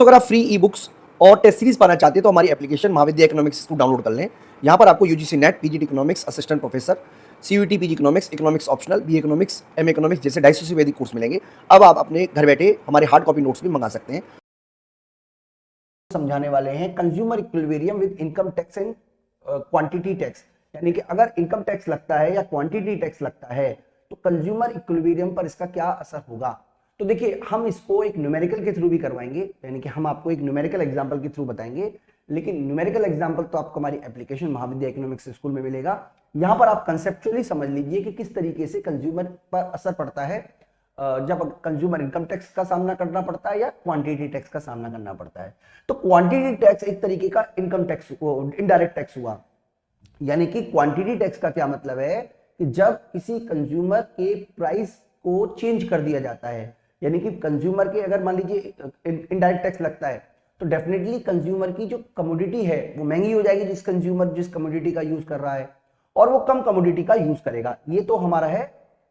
तो अगर आप फ्री ई बुक्स और टेस्ट सीरीज पाना चाहते हैं तो हमारी एप्लीकेशन महाविद्या इकोनॉमिक्स को डाउनलोड कर लें। यहाँ पर आपको UGC NET, PG economics, assistant professor, CUET PG economics, economics optional, B economics, M economics जैसे 250 से वैदिक कोर्स मिलेंगे। अब आप अपने घर बैठे हमारे हार्ड कॉपी नोट्स भी मंगा सकते हैं। समझाने वाले हैं consumer equilibrium with income tax and quantity tax, यानी कि अगर इनकम टैक्स लगता है या क्वांटिटी टैक्स लगता है तो कंज्यूमर इक्विलिब्रियम पर इसका क्या असर होगा। तो देखिए, हम इसको एक न्यूमेरिकल के थ्रू भी करवाएंगे, यानी कि हम आपको एक न्यूमेरिकल एग्जांपल के थ्रू बताएंगे, लेकिन न्यूमेरिकल एग्जांपल तो आपको हमारी एप्लीकेशन महाविद्या इकोनॉमिक्स स्कूल में मिलेगा। यहां पर आप कंसेप्चुअली समझ लीजिए कि किस तरीके से कंज्यूमर पर असर पड़ता है जब कंज्यूमर इनकम टैक्स का सामना करना पड़ता है या क्वांटिटी टैक्स का सामना करना पड़ता है। तो क्वांटिटी टैक्स एक तरीके का इनकम टैक्स, इनडायरेक्ट टैक्स हुआ। यानी कि क्वांटिटी टैक्स का क्या मतलब है कि जब किसी कंज्यूमर के प्राइस को चेंज कर दिया जाता है, यानी कि कंज्यूमर के अगर मान लीजिए इनडायरेक्ट टैक्स लगता है तो डेफिनेटली कंज्यूमर की जो कमोडिटी है वो महंगी हो जाएगी, जिस कंज्यूमर जिस कमोडिटी का यूज कर रहा है, और वो कम कमोडिटी का यूज करेगा। ये तो हमारा है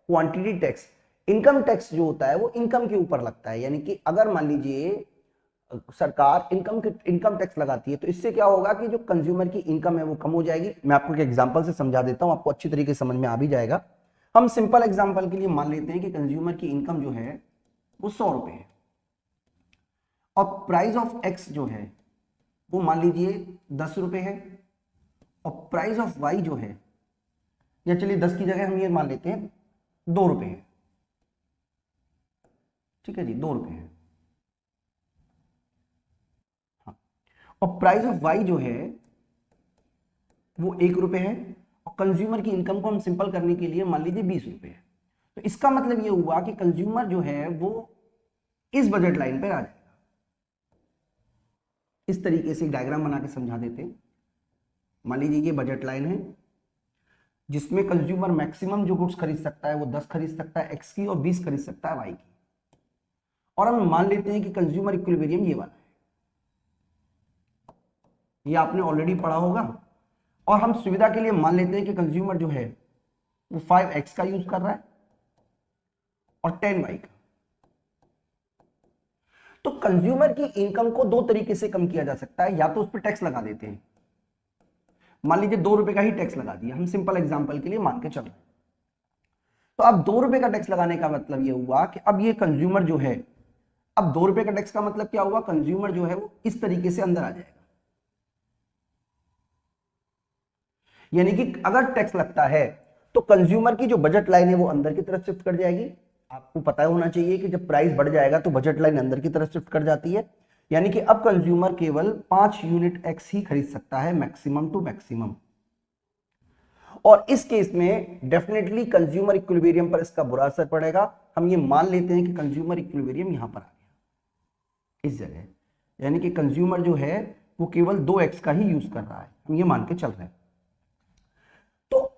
क्वांटिटी टैक्स। इनकम टैक्स जो होता है वो इनकम के ऊपर लगता है, यानी कि अगर मान लीजिए सरकार इनकम टैक्स लगाती है तो इससे क्या होगा कि जो कंज्यूमर की इनकम है वो कम हो जाएगी। मैं आपको एक एग्जांपल से समझा देता हूं, आपको अच्छी तरीके से समझ में आ भी जाएगा। हम सिंपल एग्जांपल के लिए मान लेते हैं कि कंज्यूमर की इनकम जो है वो 100 रुपए है और प्राइस ऑफ एक्स जो है वो मान लीजिए 10 रुपए है, और प्राइस ऑफ वाई जो है, या चलिए 10 की जगह हम ये मान लेते हैं 2 रुपए है। ठीक है जी, 2 रुपए है। हाँ। और प्राइस ऑफ वाई जो है वो 1 रुपए है, और कंज्यूमर की इनकम को हम सिंपल करने के लिए मान लीजिए 20 रुपए है। तो इसका मतलब ये हुआ कि कंज्यूमर जो है वो इस बजट लाइन पर आ जाएगा। इस तरीके से डायग्राम बना के समझा देते हैं। मान लीजिए ये बजट लाइन है जिसमें कंज्यूमर मैक्सिमम जो गुड्स खरीद सकता है वो 10 खरीद सकता है एक्स की, और 20 खरीद सकता है वाई की। और हम मान लेते हैं कि कंज्यूमर इक्विलिब्रियम ये वाला है, ये आपने ऑलरेडी पढ़ा होगा। और हम सुविधा के लिए मान लेते हैं कि कंज्यूमर जो है वो 5x का यूज कर रहा है और 10y का। तो कंज्यूमर की इनकम को दो तरीके से कम किया जा सकता है, या तो उस पर टैक्स लगा देते हैं, मान लीजिए 2 रुपए का ही टैक्स लगा दिया, हम सिंपल एग्जांपल के लिए मान के चल रहे हैं। तो अब 2 रुपए का टैक्स लगाने का मतलब ये हुआ कि अब ये कंज्यूमर जो है, अब 2 रुपए का टैक्स का मतलब क्या हुआ, कंज्यूमर जो है वो इस तरीके से अंदर आ जाएगा। यानी कि अगर टैक्स लगता है तो कंज्यूमर की जो बजट लाइन है वो अंदर की तरफ शिफ्ट कर जाएगी। आपको पता होना चाहिए कि जब प्राइस बढ़ जाएगा तो बजट लाइन अंदर की तरफ शिफ्ट कर जाती है। यानी कि अब कंज्यूमर केवल 5 यूनिट एक्स ही खरीद सकता है, मैक्सिमम टू मैक्सिमम। और इस केस में डेफिनेटली कंज्यूमर इक्विलिब्रियम पर इसका बुरा असर पड़ेगा। हम ये मान लेते हैं कि कंज्यूमर इक्विलिब्रियम यहां पर आ गया इस जगह, यानी कि कंज्यूमर जो है वो केवल 2x का ही यूज कर रहा है, हम ये मान के चल रहे हैं। तो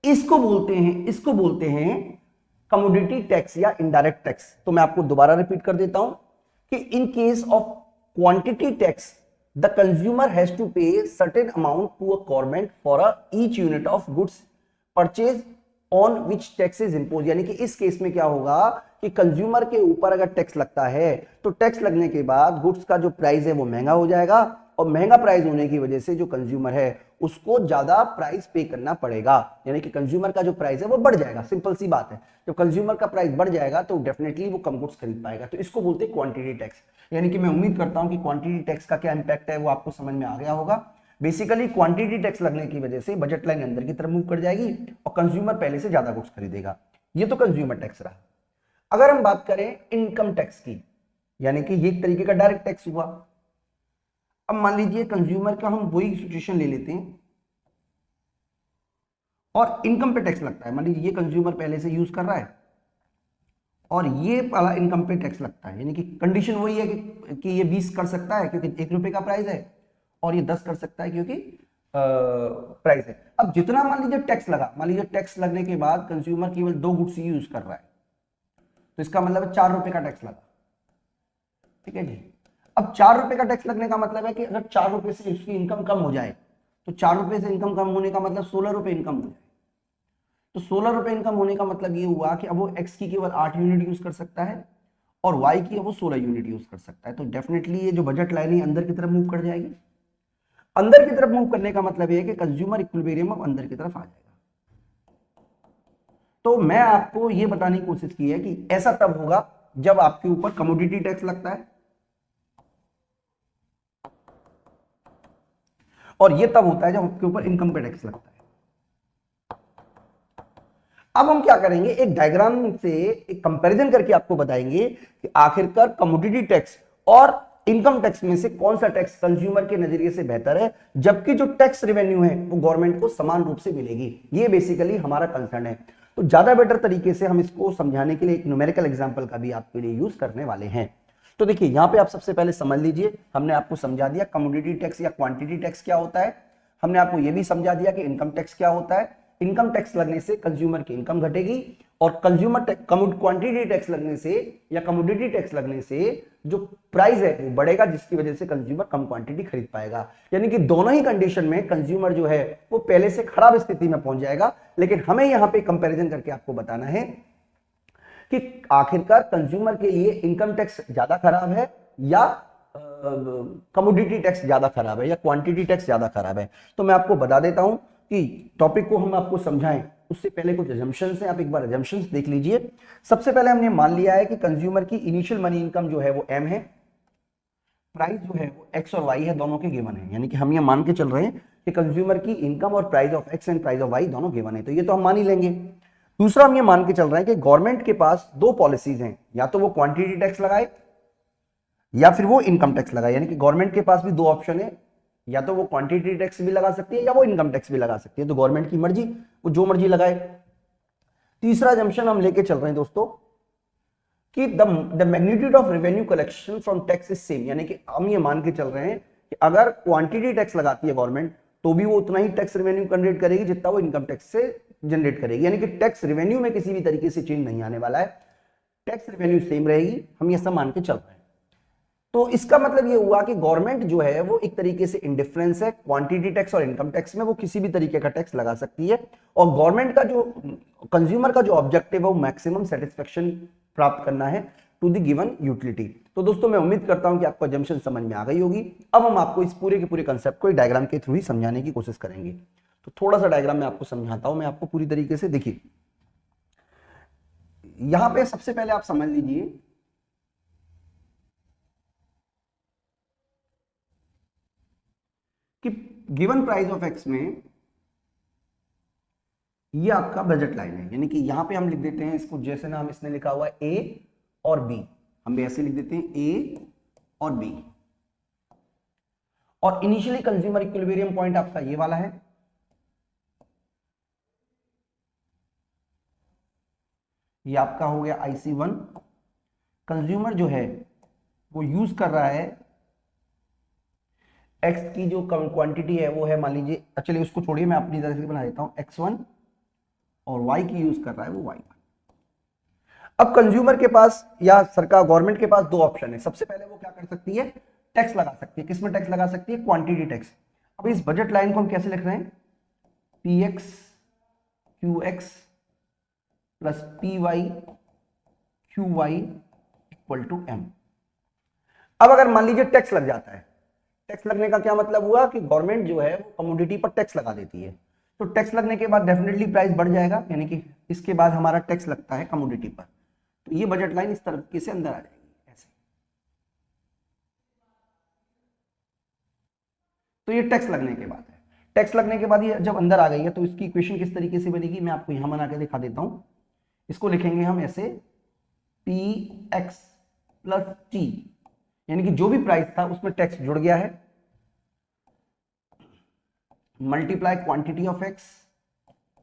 इसको बोलते हैं कमोडिटी टैक्स या इनडायरेक्ट टैक्स। तो मैं आपको दोबारा रिपीट कर देता हूं कि in case of quantity tax the consumer has to pay certain amount to a government for each unit of goods purchase on which tax is impose. यानी कि इस केस में क्या होगा कि कंज्यूमर के ऊपर अगर टैक्स लगता है तो टैक्स लगने के बाद गुड्स का जो प्राइस है वो महंगा हो जाएगा, और महंगा प्राइस होने की वजह से जो कंज्यूमर है उसको ज्यादा प्राइस पे करना पड़ेगा। यानी कि कंज्यूमर का जो प्राइस है वो बढ़ जाएगा। सिंपल सी बात है, जब कंज्यूमर का प्राइस बढ़ जाएगा तो डेफिनेटली वो कम गुड्स खरीद पाएगा। तो इसको बोलते हैं क्वांटिटी टैक्स। यानी कि मैं उम्मीद करता हूं कि क्वांटिटी टैक्स का क्या इंपैक्ट है वो आपको समझ में आ गया होगा। बेसिकली क्वांटिटी टैक्स लगने की वजह से बजट लाइन अंदर की तरफ मूव कर जाएगी और कंज्यूमर पहले से ज्यादा गुड्स खरीदेगा। ये तो कंज्यूमर टैक्स रहा। अगर हम बात करें इनकम टैक्स की, यानी कि ये एक तरीके का डायरेक्ट टैक्स हुआ। अब मान लीजिए कंज्यूमर का हम वही सिचुएशन ले लेते हैं और इनकम पे टैक्स लगता है। मान लीजिए ये कंज्यूमर पहले से यूज कर रहा है और ये वाला इनकम पे टैक्स लगता है। यानी कि कंडीशन वही है कि ये 20 कर सकता है क्योंकि 1 रुपए का प्राइस है, और ये 10 कर सकता है क्योंकि प्राइस है। अब जितना मान लीजिए टैक्स लगा, मान लीजिए टैक्स लगने के बाद कंज्यूमर केवल 2 गुड्स ही यूज कर रहा है, तो इसका मतलब 4 रुपए का टैक्स लगा। ठीक है जी। अब 4 रुपए का टैक्स लगने का मतलब है कि अगर 4 रुपए से उसकी इनकम कम हो जाए तो 4 रुपए से इनकम कम होने का मतलब 16 रुपए इनकम हो जाए। तो 16 रुपए इनकम होने का मतलब ये हुआ कि अब वो एक्स की केवल 8 यूनिट यूज कर सकता है और वाई की है वो 16 यूनिट यूज कर सकता है। तो डेफिनेटली ये जो बजट लाइन है अंदर की तरफ मूव कर जाएगी। अंदर की तरफ मूव करने का मतलब ये है कि कंज्यूमर इक्विलिब्रियम अब अंदर की तरफ आ जाएगा। तो मैं आपको ये बताने की कोशिश की है कि ऐसा तब होगा जब आपके ऊपर कमोडिटी टैक्स लगता है, और ये तब होता है जब आपके ऊपर इनकम का टैक्स लगता है। अब हम क्या करेंगे, एक डायग्राम से एक कंपैरिजन करके आपको बताएंगे कि आखिरकार कमोडिटी टैक्स और इनकम टैक्स में से कौन सा टैक्स कंज्यूमर के नजरिए से बेहतर है, जबकि जो टैक्स रेवेन्यू है वो गवर्नमेंट को समान रूप से मिलेगी। ये बेसिकली हमारा कंसर्न है। तो ज्यादा बेटर तरीके से हम इसको समझाने के लिए एक न्यूमेरिकल एग्जांपल का भी आपके लिए यूज करने वाले हैं। तो देखिए यहां पे आप सबसे पहले समझ लीजिए, हमने आपको समझा दिया कमोडिटी टैक्स या क्वांटिटी टैक्स क्या होता है। हमने आपको यह भी समझा दिया कि इनकम टैक्स क्या होता है। इनकम टैक्स लगने से कंज्यूमर की इनकम घटेगी, और कंज्यूमर क्वांटिटी टैक्स लगने से या कमोडिटी टैक्स लगने से जो प्राइस है वो बढ़ेगा, जिसकी वजह से कंज्यूमर कम क्वांटिटी खरीद पाएगा। यानी कि दोनों ही कंडीशन में कंज्यूमर जो है वो पहले से खराब स्थिति में पहुंच जाएगा। लेकिन हमें यहां पे कंपैरिजन करके आपको बताना है कि आखिरकार कंज्यूमर के लिए इनकम टैक्स ज्यादा खराब है या कमोडिटी टैक्स ज्यादा खराब है या क्वांटिटी टैक्स ज्यादा खराब है। तो मैं आपको बता देता हूं कि टॉपिक को हम आपको समझाएं उससे पहले कुछ अजम्पशंस हैं, आप एक बार अजम्पशंस देख लीजिए। सबसे पहले हमने मान लिया है कि कंज्यूमर की इनिशियल मनी इनकम जो है वो एम है, प्राइस जो है वो एक्स और वाई है, दोनों के गिवन है। यानी कि हम ये मान के चल रहे हैं कि कंज्यूमर की इनकम और price of X and price of Y दोनों गिवन है, तो ये तो हम मान ही लेंगे। दूसरा हम ये मान के चल रहे हैं कि गवर्नमेंट के पास दो पॉलिसीज हैं, या तो वो क्वांटिटी टैक्स लगाए या फिर वो इनकम टैक्स लगाए। यानी कि गवर्नमेंट के पास भी दो ऑप्शन है, या तो वो क्वांटिटी टैक्स भी लगा सकती है या वो इनकम टैक्स भी लगा सकती है। तो गवर्नमेंट की मर्जी, वो जो मर्जी लगाए। तीसरा जंक्शन हम लेके चल रहे हैं दोस्तों कि the magnitude of revenue collection from tax is same. यानी कि हम ये मान के चल रहे हैं कि अगर क्वांटिटी टैक्स लगाती है गवर्नमेंट तो भी वो उतना ही टैक्स रेवेन्यू जनरेट करेगी जितना वो इनकम टैक्स से जनरेट करेगी। यानी कि टैक्स रेवेन्यू में किसी भी तरीके से चेंज नहीं आने वाला है, टैक्स रेवेन्यू सेम रहेगी। हम ये सब मान के चल रहे हैं। तो इसका मतलब ये हुआ कि गवर्नमेंट जो है वो एक तरीके से इंडिफरेंस है, क्वांटिटी टैक्स और इनकम टैक्स में वो किसी भी तरीके का टैक्स लगा सकती है। और गवर्नमेंट का जो कंज्यूमर का जो ऑब्जेक्टिव है वो मैक्सिमम सेटिस्फेक्शन प्राप्त करना है टू द गिवन यूटिलिटी। तो दोस्तों मैं उम्मीद करता हूं कि आपको अजम्पशन समझ में आ गई होगी। अब हम आपको इस पूरे के पूरे कंसेप्ट को डायग्राम के थ्रू ही समझाने की कोशिश करेंगे। तो थोड़ा सा डायग्राम मैं आपको समझाता हूं, मैं आपको पूरी तरीके से। देखिए यहां पे सबसे पहले आप समझ लीजिए कि गिवन प्राइस ऑफ एक्स में ये आपका बजट लाइन है। यानी कि यहां पे हम लिख देते हैं इसको, जैसे नाम इसने लिखा हुआ है ए और बी, हम भी ऐसे लिख देते हैं ए और बी। और इनिशियली कंज्यूमर इक्विलिब्रियम पॉइंट आपका ये वाला है, ये आपका हो गया IC1। कंज्यूमर जो है वो यूज कर रहा है एक्स की जो क्वांटिटी है वो है, मान लीजिए, चलिए उसको छोड़िए, मैं अपनी तरह से बना देता हूं x1, और y की यूज कर रहा है वो y1। अब कंज्यूमर के पास या सरकार गवर्नमेंट के पास दो ऑप्शन है। सबसे पहले वो क्या कर सकती है, टैक्स लगा सकती है। किसमें टैक्स लगा सकती है, क्वांटिटी टैक्स। अब इस बजट लाइन को हम कैसे लिख रहे हैं, px qx plus py qy equal to m। अब अगर मान लीजिए टैक्स लग जाता है, टैक्स लगने का क्या मतलब हुआ कि गवर्नमेंट जो है वो कमोडिटी पर टैक्स लगा देती है। तो टैक्स लगने के बाद डेफिनेटली प्राइस बढ़ जाएगा, यानी कि इसके बाद हमारा टैक्स लगता है कमोडिटी पर। तो ये बजट लाइन इस तरीके से अंदर आ जाएगी ऐसे। तो ये टैक्स लगने के बाद है। टैक्स लगने के बाद ये जब अंदर आ गई है तो इसकी इक्वेशन किस तरीके से बनेगी, मैं आपको यहां बना के दिखा देता हूं। इसको लिखेंगे हम ऐसे, px प्लस t, यानी कि जो भी प्राइस था उसमें टैक्स जुड़ गया है, multiply quantity of x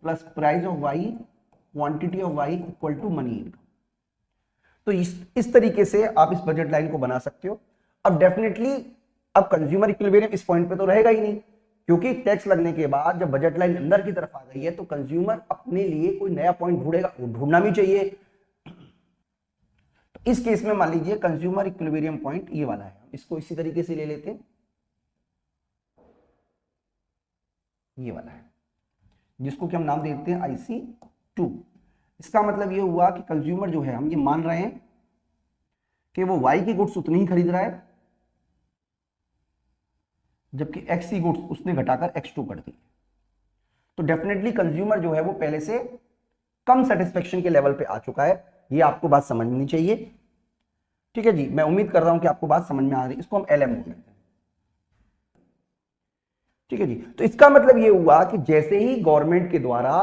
plus price of y, quantity of y equal to money income. तो इस तरीके से आप इस बजट लाइन को बना सकते हो। अब डेफिनेटली अब कंज्यूमर इक्विलिब्रियम इस पॉइंट पे तो रहेगा ही नहीं, क्योंकि टैक्स लगने के बाद जब बजट लाइन अंदर की तरफ आ गई है तो कंज्यूमर अपने लिए कोई नया पॉइंट ढूंढेगा, वो ढूंढना भी चाहिए। तो इस केस में मान लीजिए कंज्यूमर इक्विलिब्रियम पॉइंट ये वाला है, इसको इसी तरीके से ले लेते हैं, ये वाला है, जिसको कि हम नाम देते हैं IC2। इसका मतलब ये हुआ कि कंज्यूमर जो है, हम ये मान रहे हैं कि वो y की गुड्स उतनी ही खरीद रहा है, जबकि x की गुड्स उसने घटाकर x2 कर दी। तो डेफिनेटली कंज्यूमर जो है वो पहले से कम सेटिस्फेक्शन के लेवल पे आ चुका है। ये आपको बात समझनी चाहिए। ठीक है जी, मैं उम्मीद कर रहा हूं कि आपको बात समझ में आ रही है। इसको हम LM बोलते हैं। ठीक है जी, तो इसका मतलब ये हुआ कि जैसे ही गवर्नमेंट के द्वारा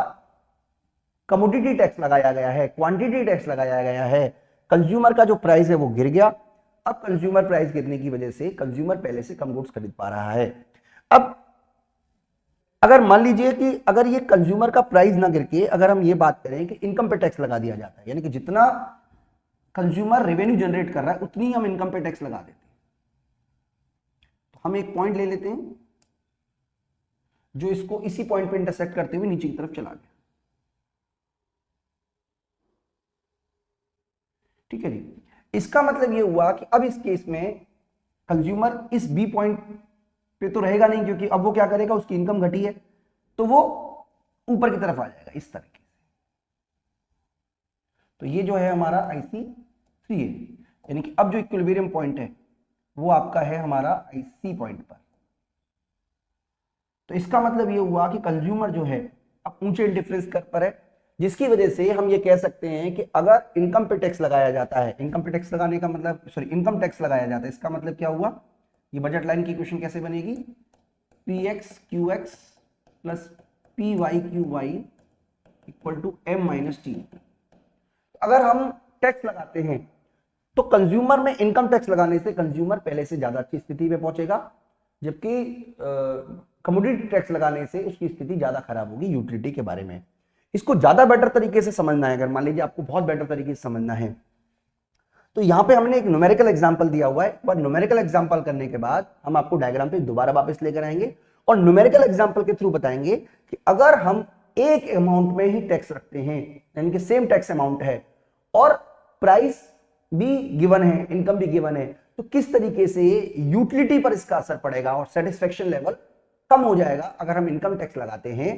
कमोडिटी टैक्स लगाया गया है, क्वांटिटी टैक्स लगाया गया है, कंज्यूमर का जो प्राइस है वो गिर गया। अब कंज्यूमर प्राइस गिरने की वजह से कंज्यूमर पहले से कम गुड्स खरीद पा रहा है। अब अगर मान लीजिए कि अगर ये कंज्यूमर का प्राइस ना गिर के अगर हम ये बात करें कि इनकम पे टैक्स लगा दिया जाता है, यानी कि जितना कंज्यूमर रेवेन्यू जनरेट कर रहा है उतनी ही हम इनकम पे टैक्स लगा देते हैं। तो हम एक पॉइंट ले लेते हैं जो इसको इसी पॉइंट पे इंटरसेक्ट करते हुए नीचे की तरफ चला गया। ठीक है जी, इसका मतलब ये हुआ कि अब इस केस में कंज्यूमर इस बी पॉइंट पे तो रहेगा नहीं, क्योंकि अब वो क्या करेगा, उसकी इनकम घटी है तो वो ऊपर की तरफ आ जाएगा इस तरीके से। तो ये जो है हमारा IC3 है, यानी कि अब जो इक्विलिब्रियम पॉइंट है वो आपका है हमारा IC पॉइंट पर। तो इसका मतलब ये हुआ कि कंज्यूमर जो है अब ऊंचे डिफरेंस कर पर है, जिसकी वजह से हम ये कह सकते हैं कि अगर इनकम पे टैक्स लगाया जाता है, इनकम पे टैक्स लगाने का मतलब इनकम टैक्स लगाया जाता है, इसका मतलब क्या हुआ, ये बजट लाइन की इक्वेशन कैसे बनेगी, PXQX plus PYQY equal to M-T। अगर हम टैक्स लगाते हैं तो कंज्यूमर में इनकम टैक्स लगाने से कंज्यूमर पहले से ज्यादा अच्छी स्थिति में पहुंचेगा, जबकि कमोडिटी टैक्स लगाने से उसकी स्थिति ज्यादा खराब होगी यूटिलिटी के बारे में। इसको ज्यादा बेटर तरीके से समझना है, अगर मान लीजिए आपको बहुत बेटर तरीके से समझना है, तो यहां पे हमने एक न्यूमेरिकल एग्जांपल दिया हुआ है। पर न्यूमेरिकल एग्जांपल करने के बाद हम आपको डायग्राम पे दोबारा वापस लेकर आएंगे और न्यूमेरिकल एग्जांपल के थ्रू बताएंगे कि अगर हम एक अमाउंट में ही टैक्स रखते हैं, यानी कि सेम टैक्स अमाउंट है और प्राइस भी गिवन है, इनकम भी गिवन है, तो किस तरीके से यूटिलिटी पर इसका असर पड़ेगा और सेटिस्फेक्शन लेवल कम हो जाएगा। अगर हम इनकम टैक्स लगाते हैं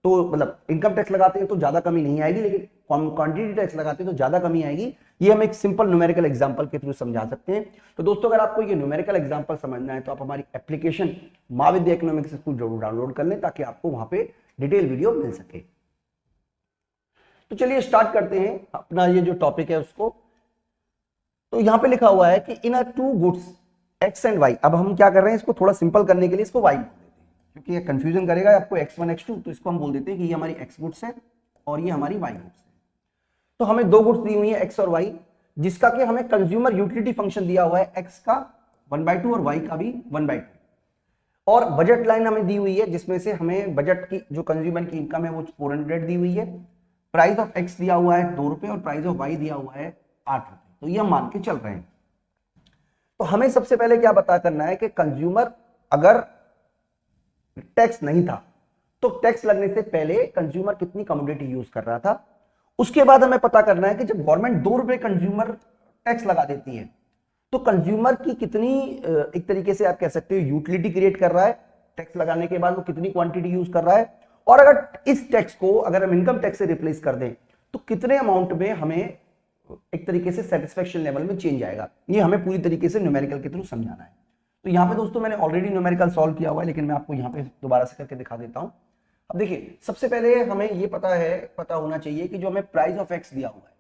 तो मतलब इनकम टैक्स लगाते हैं तो ज्यादा कमी नहीं आएगी, लेकिन क्वांटिटी टैक्स लगाते हैं तो ज्यादा कमी आएगी। ये हम एक सिंपल न्यूमेरिकल एग्जांपल के थ्रू समझा सकते हैं। तो दोस्तों, अगर आपको ये न्यूमेरिकल एग्जांपल समझना है तो आप हमारी एप्लीकेशन महाविद्या इकोनॉमिक्स स्कूल जरूर डाउनलोड कर लें, ताकि आपको वहां पे डिटेल वीडियो मिल सके। तो चलिए स्टार्ट करते हैं अपना ये जो टॉपिक है उसको। तो यहां पे लिखा हुआ है कि in two goods X and Y. अब हम क्या कर रहे हैं, इसको थोड़ा सिंपल करने के लिए इसको वाई बोल देते हैं, क्योंकि ये कंफ्यूजन करेगा आपको x1 x2, तो इसको हम बोल देते हैं कि ये हमारी x गुड्स है और ये हमारी y गुड्स है। तो हमें दो गुड्स दी हुई है x और y, जिसका कि हमें कंज्यूमर यूटिलिटी फंक्शन दिया हुआ है x का 1/2 और y का भी 1/2, और बजट लाइन हमें दी हुई है जिसमें से हमें बजट की जो कंज्यूमर की इनकम है वो 400 दी हुई है, प्राइस ऑफ x दिया हुआ है 2 रुपए और प्राइस ऑफ y दिया हुआ है 8 रुपए। तो ये हम मान के चल रहे हैं। तो हमें सबसे पहले क्या पता करना है कि कंज्यूमर अगर टैक्स नहीं था तो टैक्स लगने से पहले कंज्यूमर कितनी कमोडिटी यूज कर रहा था। उसके बाद हमें पता करना है कि जब गवर्नमेंट 2 रुपए कंज्यूमर टैक्स लगा देती है तो कंज्यूमर की कितनी, एक तरीके से आप कह सकते हो, यूटिलिटी क्रिएट कर रहा है। टैक्स लगाने के बाद वो कितनी क्वांटिटी यूज कर रहा है, और अगर इस टैक्स को अगर हम इनकम टैक्स से रिप्लेस कर दें तो कितने अमाउंट में हमें एक तरीके से सेटिस्फेक्शन लेवल में चेंज आएगा। ये हमें पूरी तरीके से न्यूमेरिकल के थ्रू समझाना है। तो यहाँ पे दोस्तों मैंने ऑलरेडी न्यूमेरिकल सॉल्व किया हुआ है, लेकिन मैं आपको यहाँ पे दोबारा से करके दिखा देता हूँ। अब देखिए, सबसे पहले हमें ये पता होना चाहिए कि जो हमें प्राइस ऑफ एक्स दिया हुआ है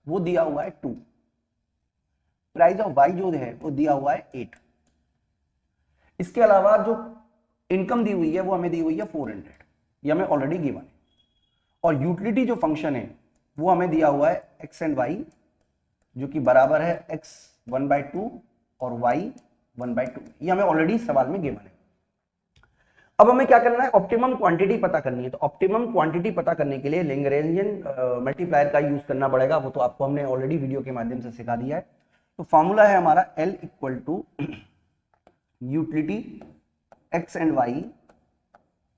वो दिया हुआ है 2, प्राइस ऑफ वाई जो है वो दिया हुआ है 8। इसके अलावा जो इनकम दी हुई है वो हमें दी हुई है 400, ये हमें ऑलरेडी गिवन है, और यूटिलिटी जो फंक्शन है वो हमें दिया हुआ है x एंड y, जो कि बराबर है x 1/2 और y 1/2, ये हमें ऑलरेडी सवाल में गिवन है। अब हमें क्या करना है, ऑप्टिमम क्वांटिटी पता करनी है। तो ऑप्टिमम क्वांटिटी पता करने के लिए लैग्रेंजियन मल्टीप्लायर का यूज करना पड़ेगा, वो तो आपको हमने ऑलरेडी वीडियो के माध्यम से सिखा दिया है। तो फॉर्मूला है हमारा L equal to utility x and y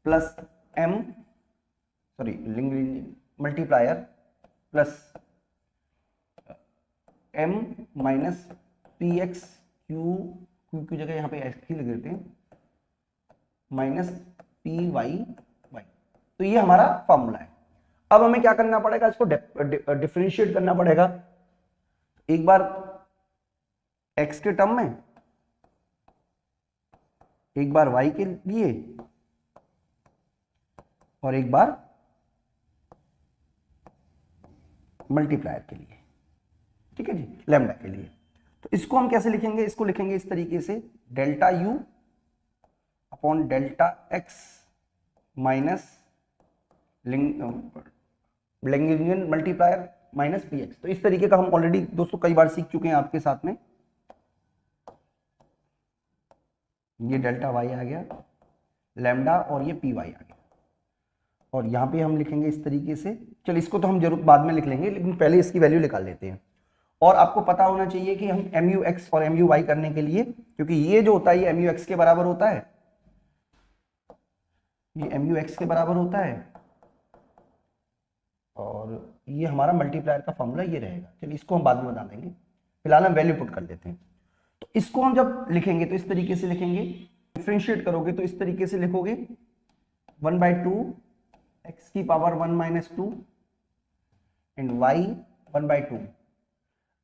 plus multiplier plus m minus P X Q की जगह यहाँ पे x ही लिख देते हैं, माइनस पी वाई वाई। तो ये हमारा फॉर्मूला है। अब हमें क्या करना पड़ेगा, इसको डिफरेंशिएट करना पड़ेगा। एक बार x के टर्म में, एक बार y के लिए और एक बार मल्टीप्लायर के लिए, ठीक है जी, लैम्डा के लिए। तो इसको हम कैसे लिखेंगे, इसको लिखेंगे इस तरीके से, delta u upon delta x minus Lagrangian multiplier minus px। तो इस तरीके का हम ऑलरेडी दोस्तों कई बार सीख चुके हैं आपके साथ में। ये डेल्टा y आ गया, लैम्डा, और ये py आ गया, और यहाँ पे हम लिखेंगे इस तरीके से। चलिए इसको तो हम जरूर बाद में लिख लेंगे, लेकिन पहले इसकी वैल्यू निकाल लेते हैं। और आपको पता होना चाहिए कि हम MUX और MUY करने के लिए, क्योंकि ये जो होता है ये MUX के बराबर होता है, ये MUX के बराबर होता है, और ये हमारा मल्टीप्लायर का फॉर्मूला ये रहेगा। चलिए इसको हम बाद में बता देंगे, फिलहाल हम वैल्यू पुट कर देते हैं। तो इसको हम जब लिखेंगे तो इस तरीके से लिखेंगे, डिफरेंशिएट करोगे तो इस तरीके से लिखोगे 1/2 x की पावर 1 माइनस 2 एंड y 1/2।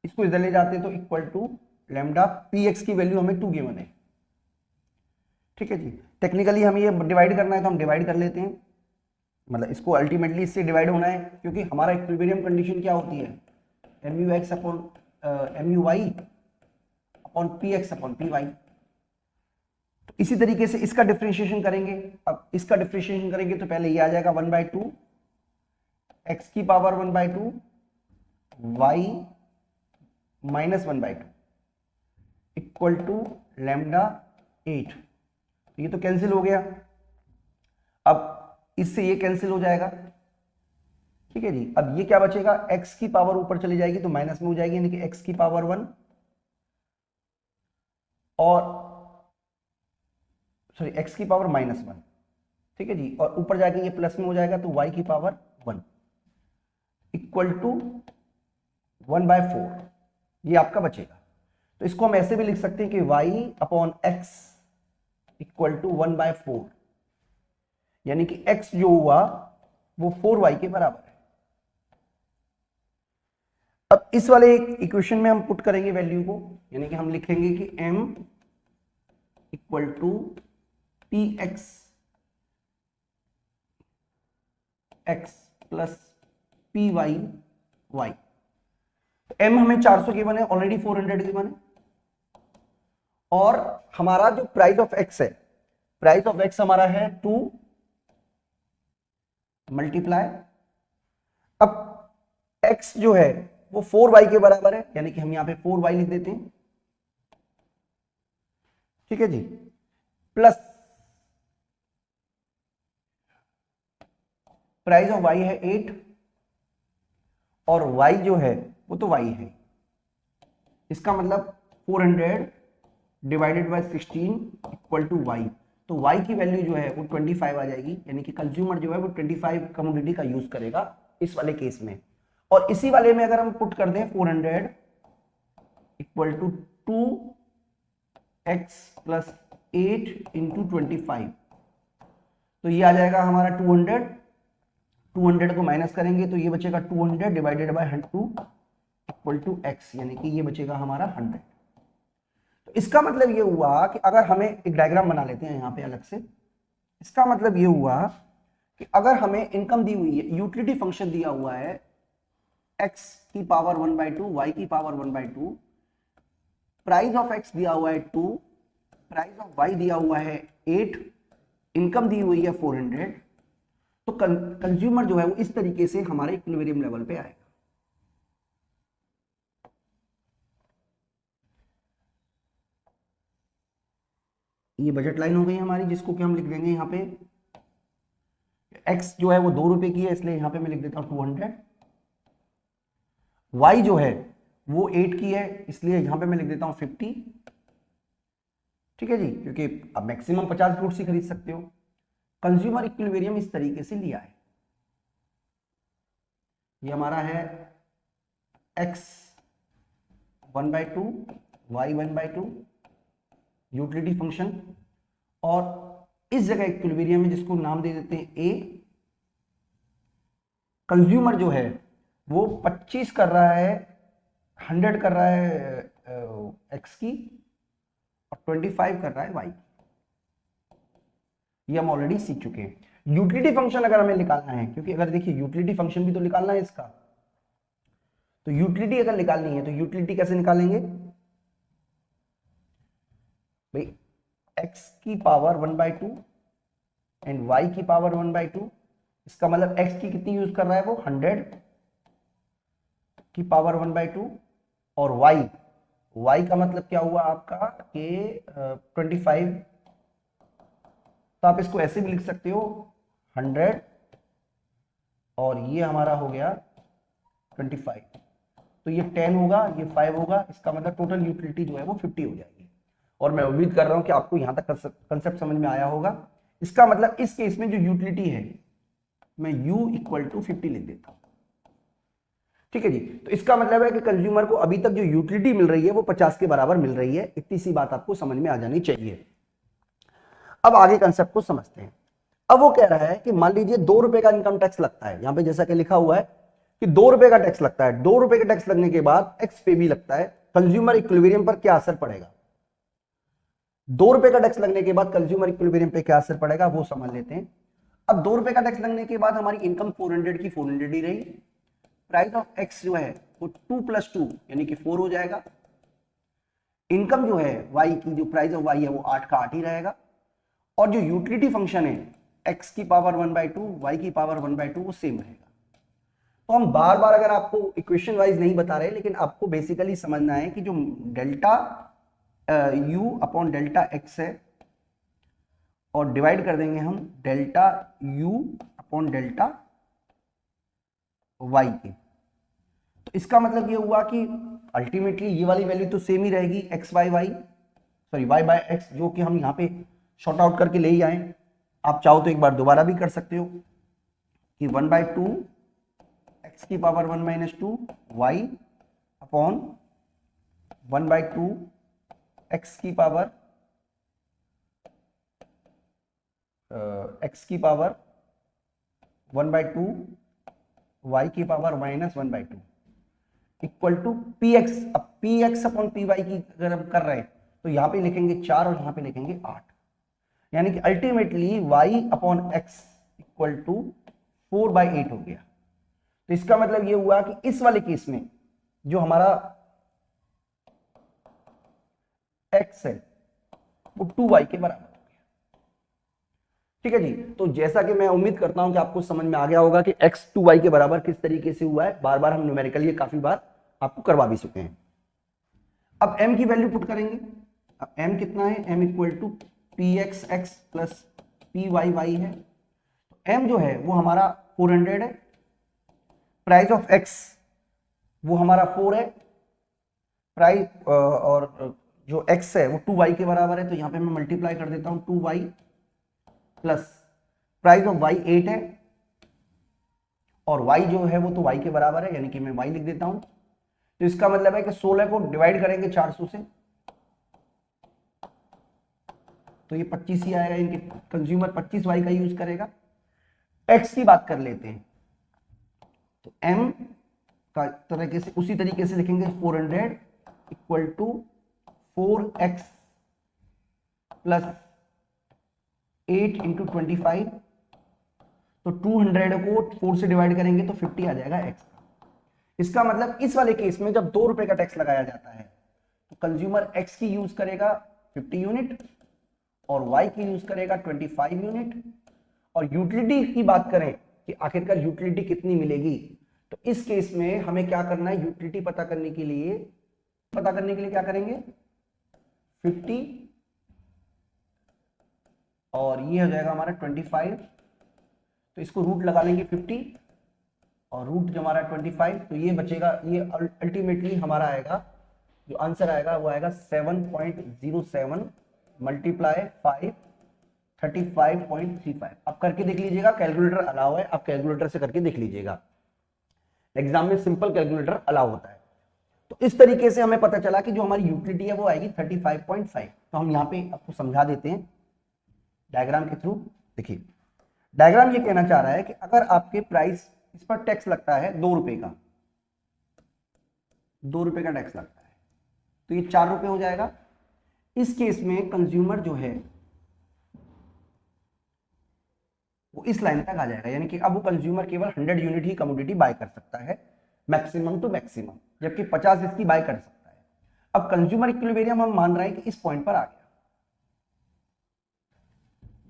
इसको इधर ले जाते हैं तो इक्वल टू लैम्डा px की वैल्यू हमें 2 गिवन है, ठीक है जी। टेक्निकली हमें ये डिवाइड करना है तो हम डिवाइड कर लेते हैं, मतलब इसको अल्टीमेटली इससे डिवाइड होना है, क्योंकि हमारा इक्विलिब्रियम कंडीशन क्या होती है, MUX upon MUY upon PX upon PY। तो इसी तरीके से इसका डिफरेंशिएशन करेंगे। अब इसका डिफरेंशिएशन करेंगे तो पहले ये आ जाएगा 1/2 x की power 1/2 y minus 1/2 equal to lambda 8। ये तो कैंसिल हो गया, अब इससे ये कैंसिल हो जाएगा, ठीक है जी। अब ये क्या बचेगा, x की पावर ऊपर चली जाएगी तो माइनस में हो जाएगी, यानी कि x की पावर 1 और सॉरी x की पावर -1, ठीक है जी, और ऊपर जाके ये प्लस में हो जाएगा तो y की पावर 1 इक्वल टू 1/4, ये आपका बचेगा। तो इसको हम ऐसे भी लिख सकते हैं कि y upon x equal to 1/4, यानी कि x जो हुआ वो 4y के बराबर है। अब इस वाले इक्वेशन में हम पुट करेंगे वैल्यू को, यानी कि हम लिखेंगे कि m equal to px x plus py y। m हमें 400 गिवन है, ऑलरेडी 400 गिवन है, और हमारा जो प्राइस ऑफ x है, प्राइस ऑफ x हमारा है 2 मल्टीप्लाई, अब x जो है वो 4y के बराबर है, यानी कि हम यहां पे 4y लिख देते हैं, ठीक है जी, प्लस प्राइस ऑफ y है 8 और y जो है वो तो y है, इसका मतलब 400 divided by 16 equal to y। तो y की वैल्यू जो है वो 25 आ जाएगी, यानी कि कंज्यूमर जो है वो 25 कमोडिटी का यूज करेगा इस वाले केस में। और इसी वाले में अगर हम पुट कर दें 400 equal to 2x plus 8 into 25, तो ये आ जाएगा हमारा 200 को माइनस करेंगे तो ये बचेगा 200 divided by 2 equal to x, यानी कि ये बचेगा हमारा 100। तो इसका मतलब ये हुआ कि अगर हमें एक डायग्राम बना लेते हैं यहाँ पे अलग से, इसका मतलब ये हुआ कि अगर हमें इनकम दी हुई है, यूटिलिटी फंक्शन दिया हुआ है x की पावर 1/2 y की पावर 1/2, प्राइस ऑफ x दिया हुआ है 2, प्राइस ऑफ y दिया हुआ है 8, इनकम दी हुई है 400, तो कंज्यूमर जो है वो इस तरीके से हमारे इक्विलिब्रियम लेवल पे आएगा। ये बजट लाइन हो गई हमारी, जिसको कि हम लिख देंगे यहाँ पे x जो है वो 2 रुपए की है, इसलिए यहाँ पे मैं लिख देता हूँ 200, y जो है वो 8 की है, इसलिए यहाँ पे मैं लिख देता हूँ 50, ठीक है जी, क्योंकि अब मैक्सिमम 50 गुड्स ही खरीद सकते हो। कंज्यूमर इक्विलिब्रियम इस तरीके से लिया है, ये हमारा है x 1/2 y 1/2 यूटिलिटी फंक्शन, और इस जगह इक्विलिब्रियम है जिसको नाम दे देते हैं a। कंज्यूमर जो है वो 25 कर रहा है, 100 कर रहा है एक्स की और 25 कर रहा है वाई। ये हम ऑलरेडी सीख चुके हैं। यूटिलिटी फंक्शन अगर हमें निकालना है, क्योंकि अगर देखिए यूटिलिटी फंक्शन भी तो निकालना है इसका, तो यूटिलिटी अगर निकालनी है तो यूटिलिटी कैसे निकालेंगे भाई, x की पावर 1/2 एंड y की पावर 1/2। इसका मतलब x की कितनी यूज कर रहा है वो 100 की पावर 1/2 और y का मतलब क्या हुआ आपका कि 25। तो आप इसको ऐसे भी लिख सकते हो 100 और ये हमारा हो गया 25। तो ये 10 होगा, ये 5 होगा, इसका मतलब टोटल यूटिलिटी जो है वो 50 हो जाएगी। और मैं उम्मीद कर रहा हूं कि आपको यहां तक कंसेप्ट समझ में आया होगा। इसका मतलब इस केस में जो यूटिलिटी है मैं u = 50 लिख देता हूं। ठीक है जी। तो इसका मतलब है कि कंज्यूमर को अभी तक जो यूटिलिटी मिल रही है वो 50 के बराबर मिल रही है। इतनी सी बात आपको समझ में आ जानी चाहिए। अब आगे कंसेप्ट को समझते हैं। अब वो कह रहा है कि मान लीजिए 2 रुपए का इनकम टैक्स लगता है, यहां पे जैसा कि लिखा हुआ है कि 2 रुपए का टैक्स लगता है। 2 रुपए का टैक्स लगने के बाद एक्स पे भी लगता है। कंज्यूमर इक्विलिब्रियम पर क्या असर पड़ेगा? 2 रुपए का टैक्स लगने के बाद कंज्यूमर इक्विलिब्रियम पे क्या असर पड़ेगा वो समझ लेते हैं। अब 2 रुपए का टैक्स लगने के बाद हमारी इनकम 400 की 400 ही रही। प्राइस ऑफ एक्स जो है वो 2 + 2 यानी कि 4 हो जाएगा। इनकम जो है वाई की, जो प्राइस ऑफ वाई है वो 8 का 8 ही रहेगा। और जो यूटिलिटी फंक्शन है x की पावर 1/2 y की पावर 1/2 वो सेम रहेगा। तो हम बार बार अगर आपको इक्वेशन वाइज नहीं बता रहे, लेकिन आपको बेसिकली समझना है कि जो delta u upon delta x है और डिवाइड कर देंगे हम delta u upon delta y के। तो इसका मतलब ये हुआ कि अल्टीमेटली ये वाली वैल्यू तो सेम ही रहेगी y/x, जो कि हम यहाँ पे शॉर्ट आउट करके ले ही आए। आप चाहो तो एक बार दोबारा भी कर सकते हो कि 1/2 x की पावर 1 - 2 y अपॉन 1/2 x की पावर 1/2 y की पावर -1/2 इक्वल टू px। अब px अपॉन py की अगर हम कर रहे हैं तो यहां पे लिखेंगे 4 और यहां पे लिखेंगे 8, यानी कि ultimately y upon x equal to 4/8 हो गया। तो इसका मतलब ये हुआ कि इस वाले केस में जो हमारा x है वो 2y के बराबर हो गया। ठीक है जी। तो जैसा कि मैं उम्मीद करता हूं कि आपको समझ में आ गया होगा कि x 2y के बराबर किस तरीके से हुआ है। बार बार हम न्यूमेरिकली काफी बार आपको करवा भी चुके हैं। अब m की वैल्यू पुट करेंगे। अब m कितना है? m equal to pxx plus pyy है। m जो है वो हमारा 400 है। प्राइस ऑफ x वो हमारा 4 है। प्राइस और जो x है वो 2y के बराबर है, तो यहां पे मैं मल्टीप्लाई कर देता हूं 2y plus price of y 8 है और y जो है वो तो y के बराबर है, यानी कि मैं y लिख देता हूं। तो इसका मतलब है कि 16 को डिवाइड करेंगे 400 से तो ये 25 ही आएगा, इनके कंज्यूमर 25y का यूज करेगा। x की बात कर लेते हैं तो m का तरीके से उसी तरीके से लिखेंगे 400 equal to 4x plus 8 into 25। तो 200 को 4 से डिवाइड करेंगे तो 50 आ जाएगा x का। इसका मतलब इस वाले केस में जब 2 रुपए का टैक्स लगाया जाता है तो कंज्यूमर x की यूज करेगा 50 यूनिट और y की यूज करेगा 25 यूनिट। और यूटिलिटी की बात करें कि आखिरकार यूटिलिटी कितनी मिलेगी, तो इस केस में हमें क्या करना है? यूटिलिटी पता करने के लिए क्या करेंगे? 50 और ये हो जाएगा हमारा 25। तो इसको रूट लगा लेंगे 50 और रूट जो हमारा 25, तो ये बचेगा। ये अल्टीमेटली हमारा आएगा, जो आंसर आएगा वो आएगा 7.07 मल्टीप्लाई 5 35.35। आप करके देख लीजिएगा, कैलकुलेटर अलाउ है, आप कैलकुलेटर से करके देख लीजिएगा। एग्जाम में सिंपल कैलकुलेटर अलाउ होता है। तो इस तरीके से हमें पता चला कि जो हमारी यूटिलिटी है वो आएगी 35.5। तो हम यहाँ पे आपको समझा देते हैं डायग्राम के थ्रू। देखिए डायग्राम ये कहना चाह रहा है कि अगर आपके प्राइस, इस पर टैक्स लगता है 2 रुपए का, 2 रुपए का टैक्स लगता है तो ये 4 रुपए हो जाएगा। इस केस में कंज्यूमर जो है वो इस लाइन तक आ जाएगा, यानी कि अब वो कंज्यूमर केवल 100 यूनिट ही कमोडिटी बाय कर सकता है, मैक्सिमम टू मैक्सिमम, जबकि 50 इसकी बाय कर सकता है। अब कंज्यूमर इक्विलिब्रियम हम मान रहे हैं कि इस पॉइंट पर आ गया,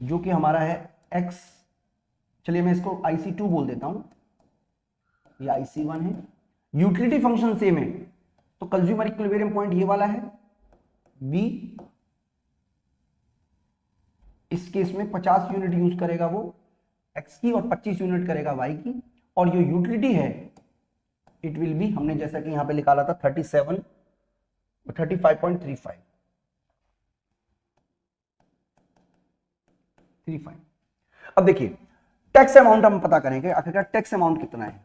जो कि हमारा है x, चलिए मैं इसको IC2 बोल देता हूं, ये IC1 है। यूटिलिटी फंक्शन सेम है, तो कंज्यूमर इक्विलिब्रियम पॉइंट ये वाला है B। इस केस में 50 यूनिट यूज करेगा वो x की और 25 यूनिट करेगा y की, और जो यूटिलिटी है इट विल बी, हमने जैसा कि यहां पे निकाला था 37 35.35। अब देखिए टैक्स अमाउंट हम पता करेंगे, आखिरकार टैक्स अमाउंट कितना है।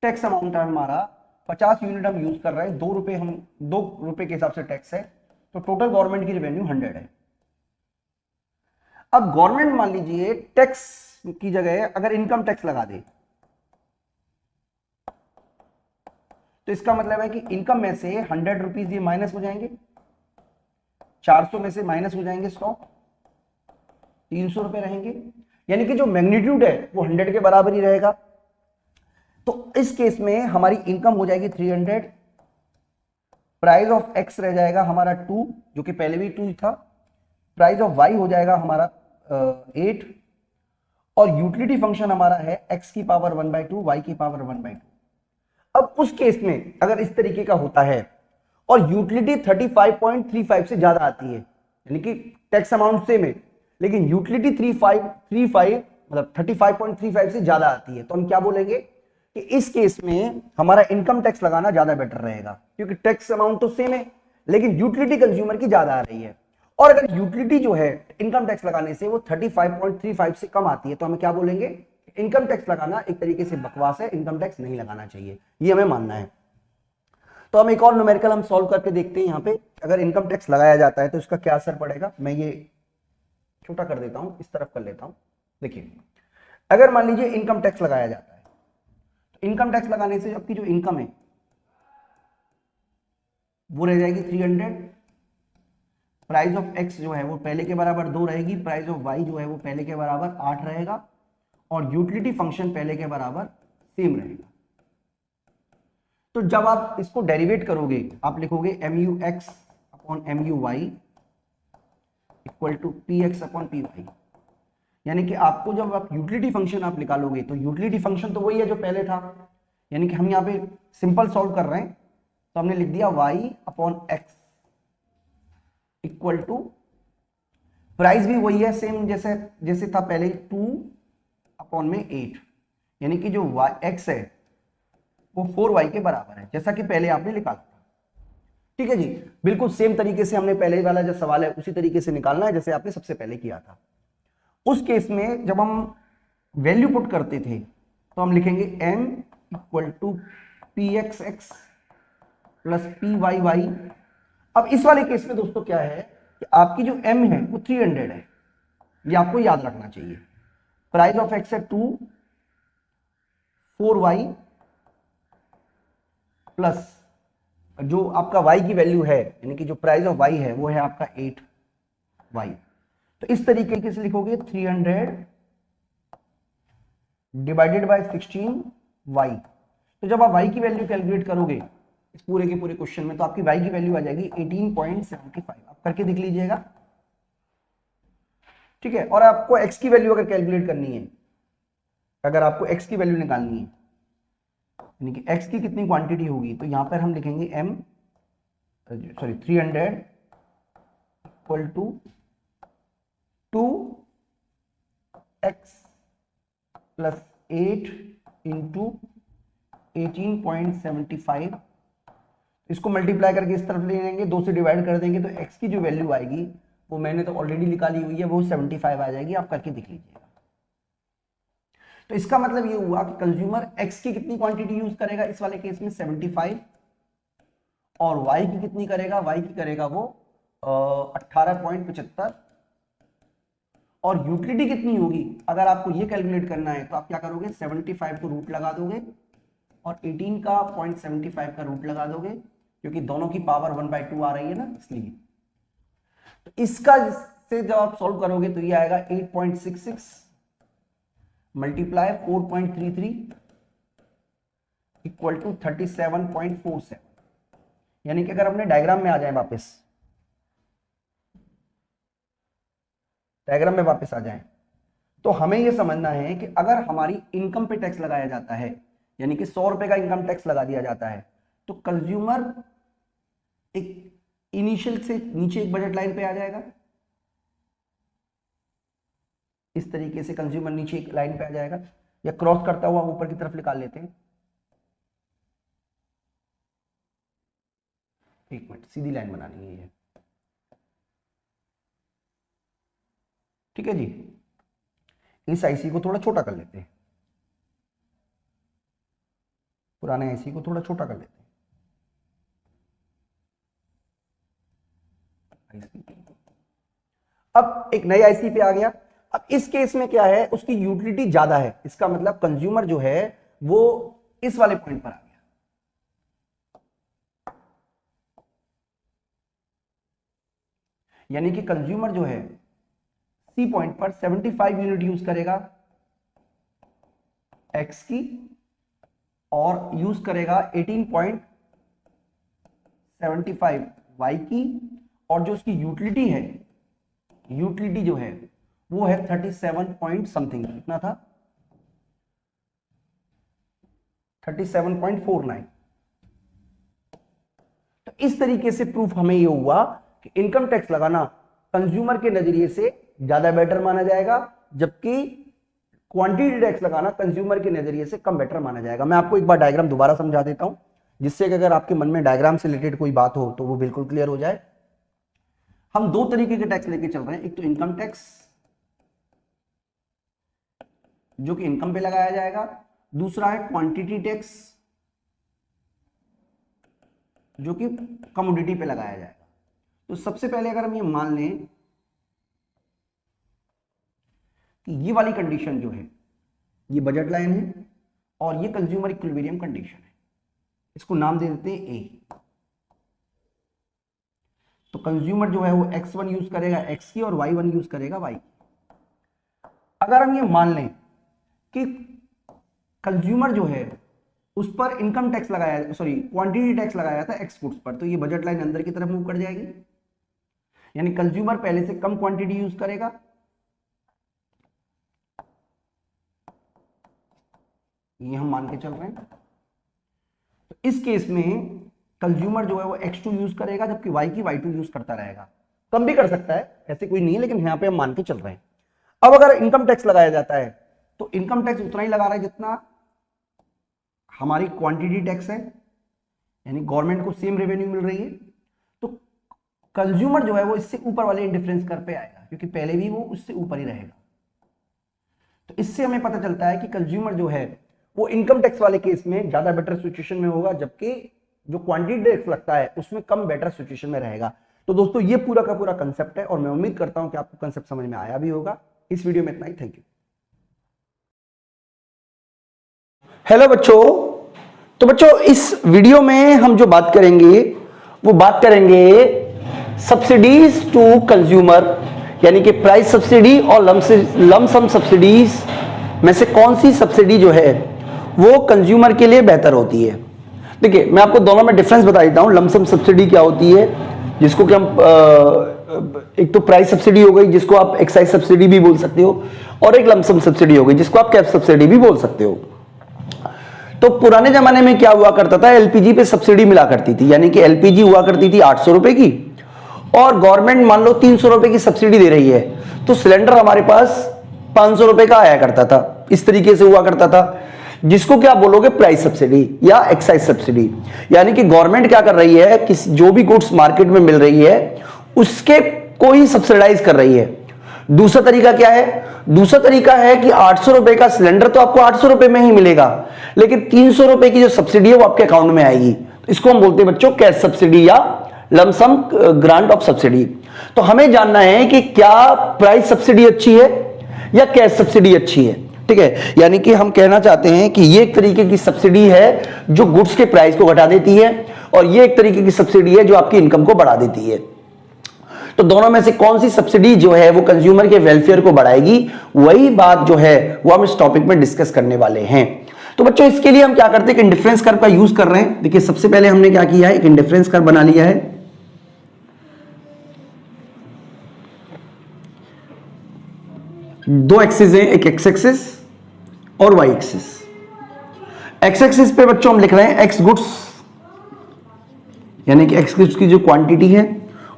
टैक्स अमाउंट है हमारा 50 यूनिट हम यूज कर रहे हैं, 2 रुपए, हम 2 रुपए के हिसाब से टैक्स है, तो टोटल गवर्नमेंट की रेवेन्यू 100 है। अब गवर्नमेंट मान लीजिए टैक्स की जगह अगर इनकम टैक्स लगा दे, तो इसका मतलब है कि इनकम में से 100 रुपीज ये माइनस हो जाएंगे, 400 में से माइनस हो जाएंगे 100, 300 रुपए रहेंगे, यानी कि जो मैग्नीट्यूड है वो 100 के बराबर ही रहेगा। तो इस केस में हमारी इनकम हो जाएगी 300, प्राइस ऑफ एक्स रह जाएगा हमारा 2, जो कि पहले भी 2 था, प्राइस ऑफ वाई हो जाएगा हमारा 8, और यूटिलिटी फंक्शन हमारा है x की पावर 1/2 y की पावर 1/2। अब उस केस में अगर इस तरीके का होता है और यूटिलिटी 35.35 से ज्यादा आती है, यानी कि टैक्स अमाउंट सेम है लेकिन यूटिलिटी 35 मतलब 35.35 से ज्यादा आती है, तो हम क्या बोलेंगे कि इस केस में हमारा इनकम टैक्स लगाना ज्यादा बेटर रहेगा, क्योंकि टैक्स अमाउंट तो सेम है लेकिन यूटिलिटी कंज्यूमर की ज्यादा आ रही है। और अगर यूटिलिटी जो है इनकम टैक्स लगाने से वो 35.35 से कम आती है, तो हमें क्या बोलेंगे, इनकम टैक्स लगाना एक तरीके से बकवास है, इनकम टैक्स नहीं लगाना चाहिए, ये हमें मानना है। तो हम एक और न्यूमेरिकल हम सॉल्व करके देखते हैं। यहाँ पे अगर इनकम टैक्स लगाया जाता है तो इसका क्या असर पड़ेगा, मैं ये छोटा कर देता हूं, इस तरफ कर लेता हूं। देखिए अगर मान लीजिए इनकम टैक्स लगाया जाता है, तो इनकम टैक्स लगाने से आपकी जो इनकम है वो रह जाएगी 300, प्राइस ऑफ एक्स जो है वो पहले के बराबर 2 रहेगी, प्राइस ऑफ वाई जो है वो पहले के बराबर 8 रहेगा, और यूटिलिटी फंक्शन पहले के बराबर सेम रहेगा। तो जब आप इसको डेरिवेट करोगे आप लिखोगे MUX upon MUY equal to PX upon PY, यानी कि आपको जब आप यूटिलिटी फंक्शन आप निकालोगे तो यूटिलिटी फंक्शन तो वही है जो पहले था, यानी कि हम यहाँ पे सिंपल सॉल्व कर रहे हैं, तो हमने लिख दिया y upon x equal to, price भी वही है सेम जैसे जैसे था पहले 2 अपॉन में 8, यानी कि जो x है वो 4y के बराबर है, जैसा कि पहले आपने निकाला था। ठीक है जी, बिल्कुल सेम तरीके से हमने पहले वाला जो सवाल है उसी तरीके से निकालना है जैसे आपने सबसे पहले किया था। उस केस में जब हम वैल्यू पुट करते थे तो हम लिखेंगे m equal to PXX plus PYY। अब इस वाले केस में दोस्तों क्या है कि आपकी जो m है वो 300 है, ये आपको याद रखना चाहिए। प्राइस ऑफ x है 2, 4y प्लस जो आपका y की वैल्यू है, यानी कि जो प्राइस ऑफ y है वो है आपका 8y। तो इस तरीके से लिखोगे 300 डिवाइडेड बाय 16y। तो जब आप y की वैल्यू कैलकुलेट करोगे इस पूरे के पूरे क्वेश्चन में, तो आपकी y की वैल्यू आ जाएगी 18.75। आप करके देख लीजिएगा, ठीक है। और आपको x की वैल्यू अगर कैलकुलेट करनी है, अगर आपको x की वैल्यू निकालनी है, यानी कि x की कितनी क्वांटिटी होगी, तो यहां पर हम लिखेंगे 300 equal to 2x plus 8 into 18.75। इसको मल्टीप्लाई करके इस तरफ ले जाएंगे, 2 से डिवाइड कर देंगे, तो x की जो वैल्यू आएगी वो मैंने तो ऑलरेडी निकाली हुई है, वो 75 आ जाएगी। आप करके देख लीजिएगा। तो इसका मतलब ये हुआ कि कंज्यूमर x की कितनी क्वांटिटी यूज करेगा इस वाले केस में 75, और y की कितनी करेगा, y की करेगा वो 18.75, और यूटिलिटी कितनी होगी अगर आपको ये कैलकुलेट करना है तो आप क्या करोगे 75 को रूट लगा दोगे और 18 का 0.75 का रूट लगा दोगे, क्योंकि दोनों की पावर 1/2 आ रही है ना, इसलिए। तो इसका से जब आप सॉल्व करोगे तो ये आएगा 8.66 मल्टीप्लाई 4.33 इक्वल टू 37.47। यानी कि अगर अपने डायग्राम में आ जाए वापस, डायग्राम में वापस आ जाए, तो हमें यह समझना है कि अगर हमारी इनकम पे टैक्स लगाया जाता है, यानी कि 100 रुपए का इनकम टैक्स लगा दिया जाता है, तो कंज्यूमर एक इनिशियल से नीचे एक बजट लाइन पे आ जाएगा। इस तरीके से कंज्यूमर नीचे एक लाइन पे आ जाएगा, या क्रॉस करता हुआ ऊपर की तरफ निकाल लेते हैं। एक मिनट, सीधी लाइन बनानी है ये, ठीक है जी। इस आईसी को थोड़ा छोटा कर लेते हैं, पुराने आईसी को थोड़ा छोटा कर लेते हैं। अब एक नई आईसी पे आ गया। अब इस केस में क्या है, उसकी यूटिलिटी ज्यादा है, इसका मतलब कंज्यूमर जो है वो इस वाले पॉइंट पर आ गया। यानी कि कंज्यूमर जो है सी पॉइंट पर 75 यूनिट यूज करेगा एक्स की, और यूज करेगा 18.75 वाई की, और जो उसकी यूटिलिटी है, यूटिलिटी जो है वो है 37 पॉइंट समथिंग, कितना था 37.49। तो इस तरीके से प्रूफ हमें ये हुआ कि इनकम टैक्स लगाना कंज्यूमर के नजरिए से ज्यादा बेटर माना जाएगा, जबकि क्वांटिटी टैक्स लगाना कंज्यूमर के नजरिए से कम बेटर माना जाएगा। मैं आपको एक बार डायग्राम दोबारा समझा देता हूं, जिससे कि अगर आपके मन में डायग्राम से रिलेटेड कोई बात हो तो वो बिल्कुल क्लियर हो जाए। हम दो तरीके के टैक्स लेके चल रहे हैं, एक तो इनकम टैक्स जो कि इनकम पे लगाया जाएगा, दूसरा है क्वांटिटी टैक्स जो कि कमोडिटी पे लगाया जाएगा। तो सबसे पहले अगर हम ये मान लें कि ये वाली कंडीशन जो है ये बजट लाइन है और ये कंज्यूमर इक्विलिब्रियम कंडीशन है, इसको नाम दे देते हैं ए। तो कंज्यूमर जो है वो x1 यूज करेगा x की और y1 यूज करेगा y की। अगर हम ये मान लें कि कंज्यूमर जो है उस पर इनकम टैक्स लगाया, सॉरी क्वांटिटी टैक्स लगाया था एक्सपोर्ट्स पर, तो ये बजट लाइन अंदर की तरफ मूव कर जाएगी, यानी कंज्यूमर पहले से कम क्वांटिटी यूज करेगा, ये हम मान के चल रहे हैं। तो इस केस में कंज्यूमर जो है वो x2 यूज करेगा, जबकि y की y2 यूज करता रहेगा। कम भी कर सकता है, ऐसे कोई नहीं है, लेकिन यहां पे हम मान के चल रहे हैं। अब अगर इनकम टैक्स लगाया जाता है तो इनकम टैक्स उतना ही लगा रहा है जितना हमारी क्वांटिटी टैक्स है, यानी गवर्नमेंट को सेम रेवेन्यू मिल रही है। तो कंज्यूमर जो है वो इससे ऊपर वाले डिफरेंस कर पे आएगा, क्योंकि पहले भी वो उससे ऊपर ही रहेगा। तो इससे हमें पता चलता है कि कंज्यूमर जो है वो इनकम टैक्स वाले केस में ज्यादा बेटर सिचुएशन में होगा, जबकि जो क्वांटिटी टैक्स लगता है उसमें कम बेटर सिचुएशन में रहेगा। तो दोस्तों ये पूरा का पूरा कंसेप्ट है, और मैं उम्मीद करता हूं कि आपको कंसेप्ट समझ में आया भी होगा। इस वीडियो में इतना ही, थैंक यू। हेलो बच्चों, तो बच्चों इस वीडियो में हम जो बात करेंगे वो बात करेंगे सब्सिडीज टू कंज्यूमर, यानी कि प्राइस सब्सिडी और लमसम सब्सिडीज में से कौन सी सब्सिडी जो है वो कंज्यूमर के लिए बेहतर होती है। देखिए मैं आपको दोनों में डिफरेंस बता देता हूं। लमसम सब्सिडी क्या होती है, जिसको कि हम एक तो प्राइस सब्सिडी हो गई, जिसको आप एक्साइज सब्सिडी भी बोल सकते हो, और एक लमसम सब्सिडी हो गई, जिसको आप कैप सब्सिडी भी बोल सकते हो। तो पुराने जमाने में क्या हुआ करता था, एलपीजी पे सब्सिडी मिला करती थी, यानी कि एलपीजी हुआ करती थी 800 रुपए की, और गवर्नमेंट मान लो 300 रुपए की सब्सिडी दे रही है, तो सिलेंडर हमारे पास 500 रुपए का आया करता था। इस तरीके से हुआ करता था, जिसको क्या बोलोगे प्राइस सब्सिडी या एक्साइज सब्सिडी। यानी कि गवर्नमेंट क्या कर रही है कि जो भी गुड्स मार्केट में मिल रही है उसके को ही सब्सिडाइज कर रही है। दूसरा तरीका क्या है, दूसरा तरीका है कि 800 रुपए का सिलेंडर तो आपको 800 रुपए में ही मिलेगा, लेकिन 300 रुपए की जो सब्सिडी है वो आपके अकाउंट में आएगी। इसको हम बोलते हैं बच्चों कैश सब्सिडी या लमसम ग्रांट ऑफ सब्सिडी। तो हमें जानना है कि क्या प्राइस सब्सिडी अच्छी है या कैश सब्सिडी अच्छी है। ठीक है, यानी कि हम कहना चाहते हैं कि ये एक तरीके की सब्सिडी है जो गुड्स के प्राइस को घटा देती है, और ये एक तरीके की सब्सिडी है जो आपकी इनकम को बढ़ा देती है। तो दोनों में से कौन सी सब्सिडी जो है वो कंज्यूमर के वेलफेयर को बढ़ाएगी, वही बात जो है वो हम इस टॉपिक में डिस्कस करने वाले हैं। तो बच्चों इसके लिए हम क्या करते हैं, एक इंडिफरेंस कर्व का यूज कर रहे हैं। देखिए सबसे पहले हमने क्या किया है, एक इंडिफरेंस कर्व बना लिया है। दो एक्सिस है, एक एक्स एक्सिस और वाई एक्सिस। एक्स एक्सिस पे बच्चों हम लिख रहे हैं एक्स गुड्स, यानी कि एक्स गुड्स की जो क्वांटिटी है,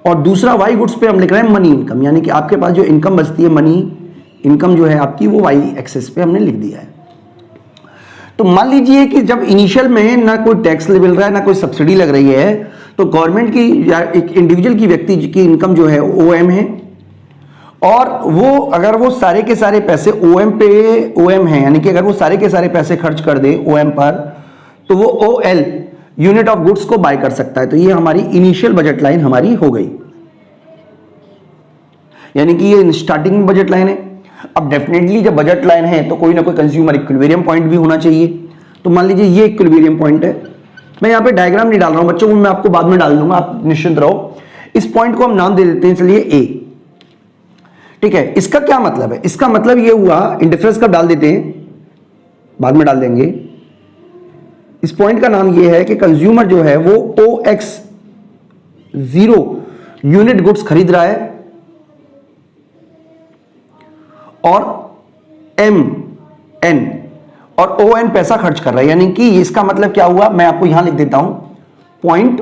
और दूसरा वाई गुड्स पे हम लिख रहे हैं मनी इनकम, यानी कि आपके पास जो इनकम बचती है मनी इनकम जो है आपकी, वो वाई एक्सिस पे हमने लिख दिया है। तो मान लीजिए कि जब इनिशियल में ना कोई टैक्स मिल रहा है ना कोई सब्सिडी लग रही है, तो गवर्नमेंट की या एक इंडिविजुअल की व्यक्ति की इनकम जो है ओएम है, और वो अगर वो सारे के सारे पैसे ओएम है, यानी कि अगर वो सारे के सारे पैसे खर्च कर दे ओएम पर, तो वो ओएल यूनिट ऑफ गुड्स को बाय कर सकता है। तो ये हमारी इनिशियल बजट लाइन हमारी हो गई, यानी कि ये स्टार्टिंग में बजट लाइन है। अब डेफिनेटली जब बजट लाइन है तो कोई ना कोई कंज्यूमर इक्विलिब्रियम पॉइंट भी होना चाहिए। तो मान लीजिए ये इक्विलिब्रियम पॉइंट है, मैं यहां पे डायग्राम नहीं डाल रहा हूं बच्चों, मैं आपको बाद में डाल दूंगा, आप निश्चिंत रहो। इस पॉइंट को हम नाम दे देते हैं चलिए ए, ठीक है। इसका क्या मतलब है, इसका मतलब ये हुआ, इंडिफरेंस कब डाल देते हैं, बाद में डाल देंगे। इस पॉइंट का नाम ये है कि कंज्यूमर जो है वो OX0 यूनिट गुड्स खरीद रहा है और MN और ON पैसा खर्च कर रहा है, यानी कि इसका मतलब क्या हुआ, मैं आपको यहां लिख देता हूं। पॉइंट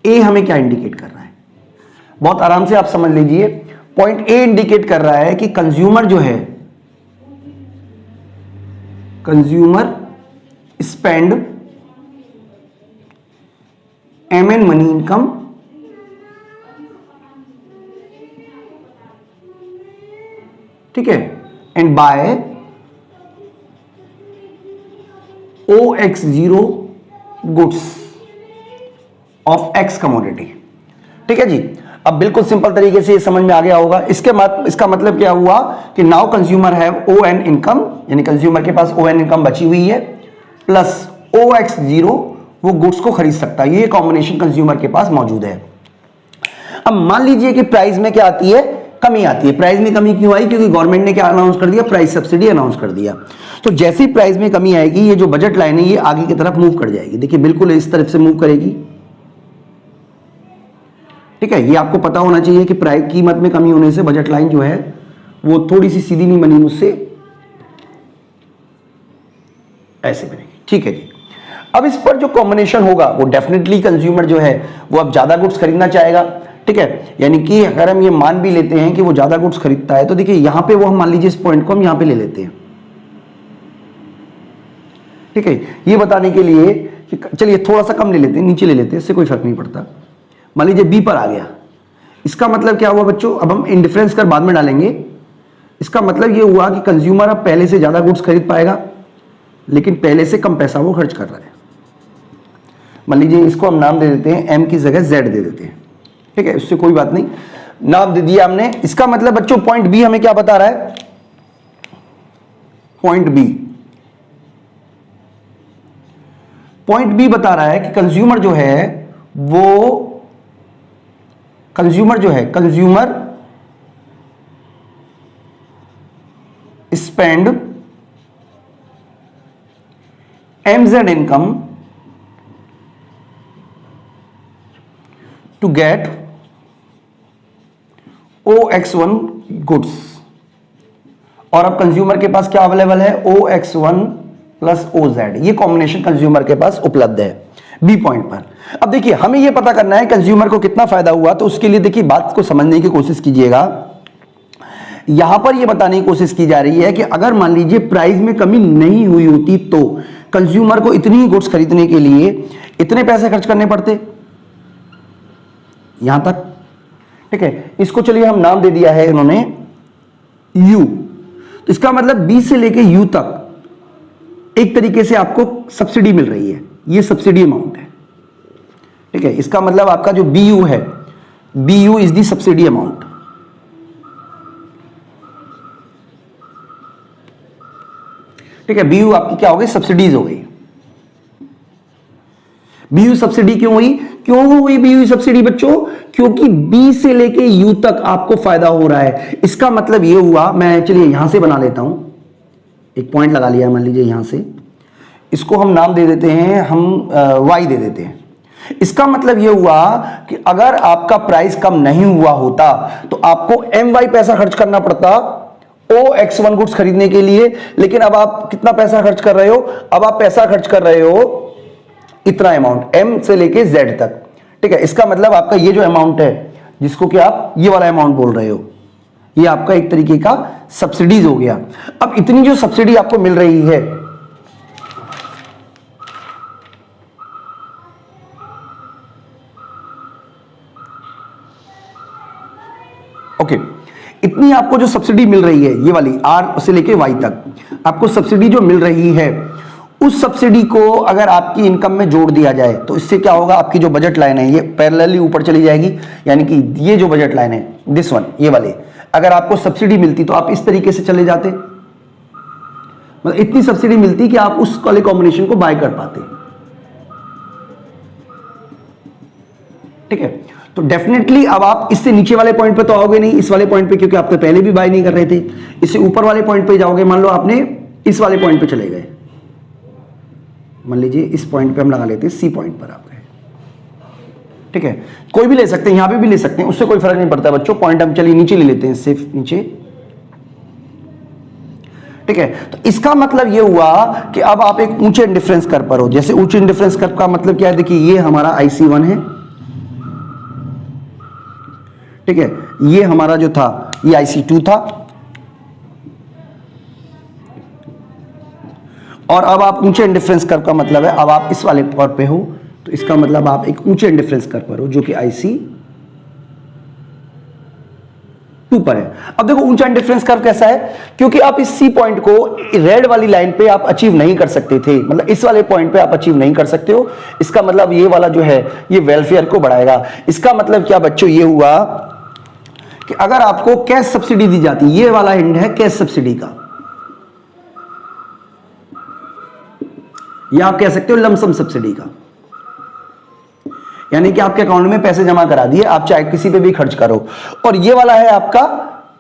ए हमें क्या इंडिकेट कर रहा है, बहुत आराम से आप समझ लीजिए। पॉइंट ए इंडिकेट कर रहा है कि कंज्यूमर जो है, consumer spend MN money income ठीक है, and buy OX0 goods of X commodity, ठीक है जी। अब बिल्कुल सिंपल तरीके से ये समझ में आ गया होगा। इसका मतलब क्या हुआ कि now consumer have ON income, यानी कंज्यूमर के पास ON इनकम बची हुई है, प्लस OX0 वो गुड्स को खरीद सकता है। ये कॉम्बिनेशन कंज्यूमर के पास मौजूद है। अब मान लीजिए कि प्राइस में क्या आती है, कमी आती है। प्राइस में कमी क्यों आई, क्योंकि गवर्नमेंट ने क्या अनाउंस कर दिया, प्राइस सब्सिडी अनाउंस कर दिया। तो जैसे ही प्राइस में कमी आएगी, ये जो बजट लाइन है ये आगे की तरफ मूव कर जाएगी। देखिए बिल्कुल इस तरफ से मूव करेगी, ठीक है। ये आपको पता होना चाहिए कि प्राइस कीमत में कमी होने से बजट लाइन जो है वो थोड़ी सी सीधी नहीं बनी मुझसे, ऐसे बनेगी, ठीक है जी। अब इस पर जो कॉम्बिनेशन होगा वो डेफिनेटली कंज्यूमर जो है वो अब ज्यादा गुड्स खरीदना चाहेगा, ठीक है। यानी कि अगर हम ये मान भी लेते हैं कि वो ज्यादा गुड्स खरीदता है, तो देखिए यहां पे वो हम मान लीजिए इस पॉइंट को हम यहां पे ले लेते हैं, ठीक है। ये बताने के लिए कि चलिए थोड़ा सा कम ले लेते हैं, नीचे ले लेते हैं, इससे कोई फर्क नहीं पड़ता। मान लीजिए बी पर आ गया, इसका मतलब क्या हुआ बच्चों, अब हम इंडिफरेंस कर बाद में डालेंगे। इसका मतलब ये हुआ कि कंज्यूमर अब पहले से ज्यादा गुड्स खरीद पाएगा, लेकिन पहले से कम पैसा वो खर्च कर रहा है। मान लीजिए इसको हम नाम दे देते हैं, एम की जगह जेड दे देते हैं, ठीक है, उससे कोई बात नहीं, नाम दे दिया हमने। इसका मतलब बच्चों पॉइंट बी हमें क्या बता रहा है, पॉइंट बी बता रहा है कि कंज्यूमर जो है वो consumer spend MZ income to get OX1 goods, और अब कंज्यूमर के पास क्या अवेलेबल है, OX1 प्लस OZ। ये कॉम्बिनेशन कंज्यूमर के पास उपलब्ध है बी पॉइंट पर। अब देखिए हमें यह पता करना है कंज्यूमर को कितना फायदा हुआ, तो उसके लिए देखिए बात को समझने की कोशिश कीजिएगा। यहां पर यह बताने की कोशिश की जा रही है कि अगर मान लीजिए प्राइस में कमी नहीं हुई होती तो कंज्यूमर को इतनी गुड्स खरीदने के लिए इतने पैसे खर्च करने पड़ते, यहां तक, ठीक है। इसको चलिए हम नाम दे दिया है इन्होंने U। तो इसका मतलब बी से लेके U तक एक तरीके से आपको सब्सिडी मिल रही है, ये सब्सिडी अमाउंट है, ठीक है। इसका मतलब आपका जो BU है, BU is the subsidy amount, ठीक है, बीयू आपकी क्या हो गई, सब्सिडीज हो गई। बीयू सब्सिडी क्यों हुई, क्यों हुई बीयू सब्सिडी बच्चों, क्योंकि बी से लेके यू तक आपको फायदा हो रहा है। इसका मतलब ये हुआ, मैं चलिए यहां से बना लेता हूं, एक पॉइंट लगा लिया मान लीजिए यहां से, इसको हम नाम दे देते हैं, हम वाई दे देते हैं। इसका मतलब यह हुआ कि अगर आपका प्राइस कम नहीं हुआ होता तो आपको एम वाई पैसा खर्च करना पड़ता ओ एक्स वन गुड्स खरीदने के लिए, लेकिन अब आप कितना पैसा खर्च कर रहे हो, अब आप पैसा खर्च कर रहे हो इतना अमाउंट एम से लेके जेड तक। ठीक है, इसका मतलब आपका ये जो अमाउंट है जिसको कि आप ये वाला अमाउंट बोल रहे हो, ये आपका एक तरीके का सब्सिडीज हो गया। अब इतनी जो सब्सिडी आपको मिल रही है, ओके, इतनी आपको जो सब्सिडी मिल रही है, ये वाली आर से लेके वाई तक आपको सब्सिडी जो मिल रही है, उस सब्सिडी को अगर आपकी इनकम में जोड़ दिया जाए तो इससे क्या होगा, आपकी जो बजट लाइन है ये पैरेलली ऊपर चली जाएगी। यानी कि ये जो बजट लाइन है, दिस वन, ये वाले, अगर आपको सब्सिडी मिलती तो आप इस तरीके से चले जाते, मतलब इतनी सब्सिडी मिलती कि आप उस वाले कॉम्बिनेशन को बाय कर पाते। ठीक है, तो डेफिनेटली अब आप इससे नीचे वाले पॉइंट पे तो आओगे नहीं, इस वाले पॉइंट पे, क्योंकि आप तो पहले भी बाय नहीं कर रहे थे। इससे ऊपर वाले पॉइंट पे जाओगे, मान लो आपने इस वाले पॉइंट पे चले गए, मान लीजिए इस पॉइंट पे हम लगा लेते हैं, सी पॉइंट पर आप गए। ठीक है, कोई भी ले सकते हैं, यहां पे भी ले सकते हैं, उससे कोई फर्क नहीं पड़ता बच्चों। पॉइंट हम चलिए नीचे ले लेते हैं, सिर्फ नीचे। ठीक है, तो इसका मतलब यह हुआ कि अब आप एक ऊंचे इंडिफरेंस कर्व पर हो। जैसे ऊंचे इंडिफरेंस कर्व का मतलब क्या है, देखिए ये हमारा IC1 है, ठीक है, ये हमारा जो था ये IC2 था, और अब आप ऊंचे इंडिफरेंस कर्व का मतलब है अब आप इस वाले पर पे हो, तो इसका मतलब आप एक ऊंचे इंडिफरेंस कर्व पर हो जो कि IC2 पर है। अब देखो ऊंचा इंडिफरेंस कर्व कैसा है, क्योंकि आप इस सी पॉइंट को रेड वाली लाइन पे आप अचीव नहीं कर सकते थे, मतलब इस वाले पॉइंट पे आप अचीव नहीं कर सकते हो। इसका मतलब ये वाला जो है ये वेलफेयर को बढ़ाएगा। इसका मतलब क्या बच्चों, ये हुआ कि अगर आपको कैश सब्सिडी दी जाती, ये वाला एंड है कैश सब्सिडी का, या आप कह सकते हो लमसम सब्सिडी का, यानी कि आपके अकाउंट में पैसे जमा करा दिए, आप चाहे किसी पे भी खर्च करो। और ये वाला है आपका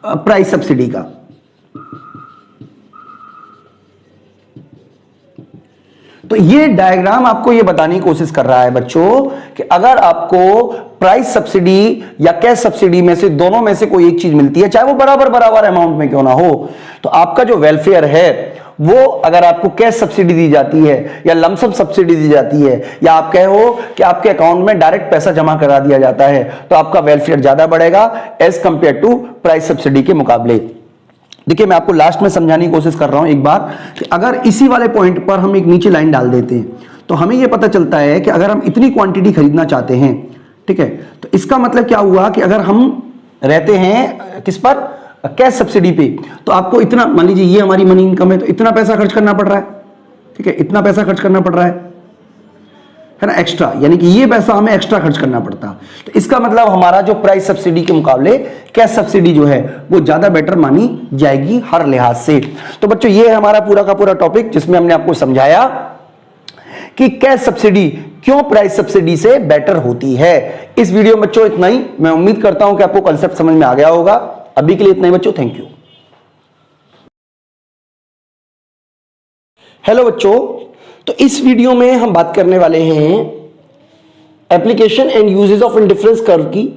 प्राइस सब्सिडी का। तो ये डायग्राम आपको ये बताने की कोशिश कर रहा है बच्चों कि अगर आपको प्राइस सब्सिडी या कैश सब्सिडी में से दोनों में से कोई एक चीज मिलती है, चाहे वो बराबर बराबर अमाउंट में क्यों ना हो, तो आपका जो वेलफेयर है वो, अगर आपको कैश सब्सिडी दी जाती है या लमसम सब्सिडी दी जाती है, या आप कहो कि आपके अकाउंट में डायरेक्ट पैसा जमा करा दिया जाता है, तो आपका वेलफेयर ज्यादा बढ़ेगा as compare to price subsidy के मुकाबले। देखिए मैं आपको लास्ट में समझाने की कोशिश कर रहा हूं एक बार कि अगर इसी वाले पॉइंट पर हम एक नीचे लाइन डाल देते हैं तो हमें यह पता चलता है कि अगर हम इतनी क्वांटिटी खरीदना चाहते हैं, ठीक है, तो इसका मतलब क्या हुआ कि अगर हम रहते हैं किस पर, कैश सब्सिडी पे, तो आपको इतना, मान लीजिए ये हमारी मनी इनकम है, तो इतना पैसा खर्च करना पड़ रहा है। ठीक है, इतना पैसा खर्च करना पड़ रहा है ना, एक्स्ट्रा, यानी कि ये पैसा हमें एक्स्ट्रा खर्च करना पड़ता। तो इसका मतलब हमारा जो प्राइस सब्सिडी के मुकाबले कैश सब्सिडी जो है वो ज्यादा बेटर मानी जाएगी हर लिहाज से। तो बच्चों ये है हमारा पूरा का पूरा टॉपिक, जिसमें हमने आपको समझाया कि कैश सब्सिडी क्यों प्राइस सब्सिडी से बेटर होती है। इस वीडियो में बच्चों इतना ही। मैं उम्मीद करता हूं कि आपको कॉन्सेप्ट समझ में आ गया होगा। अभी के लिए इतना ही बच्चों, थैंक यू। हेलो बच्चों, तो इस वीडियो में हम बात करने वाले हैं application and uses of indifference curve की,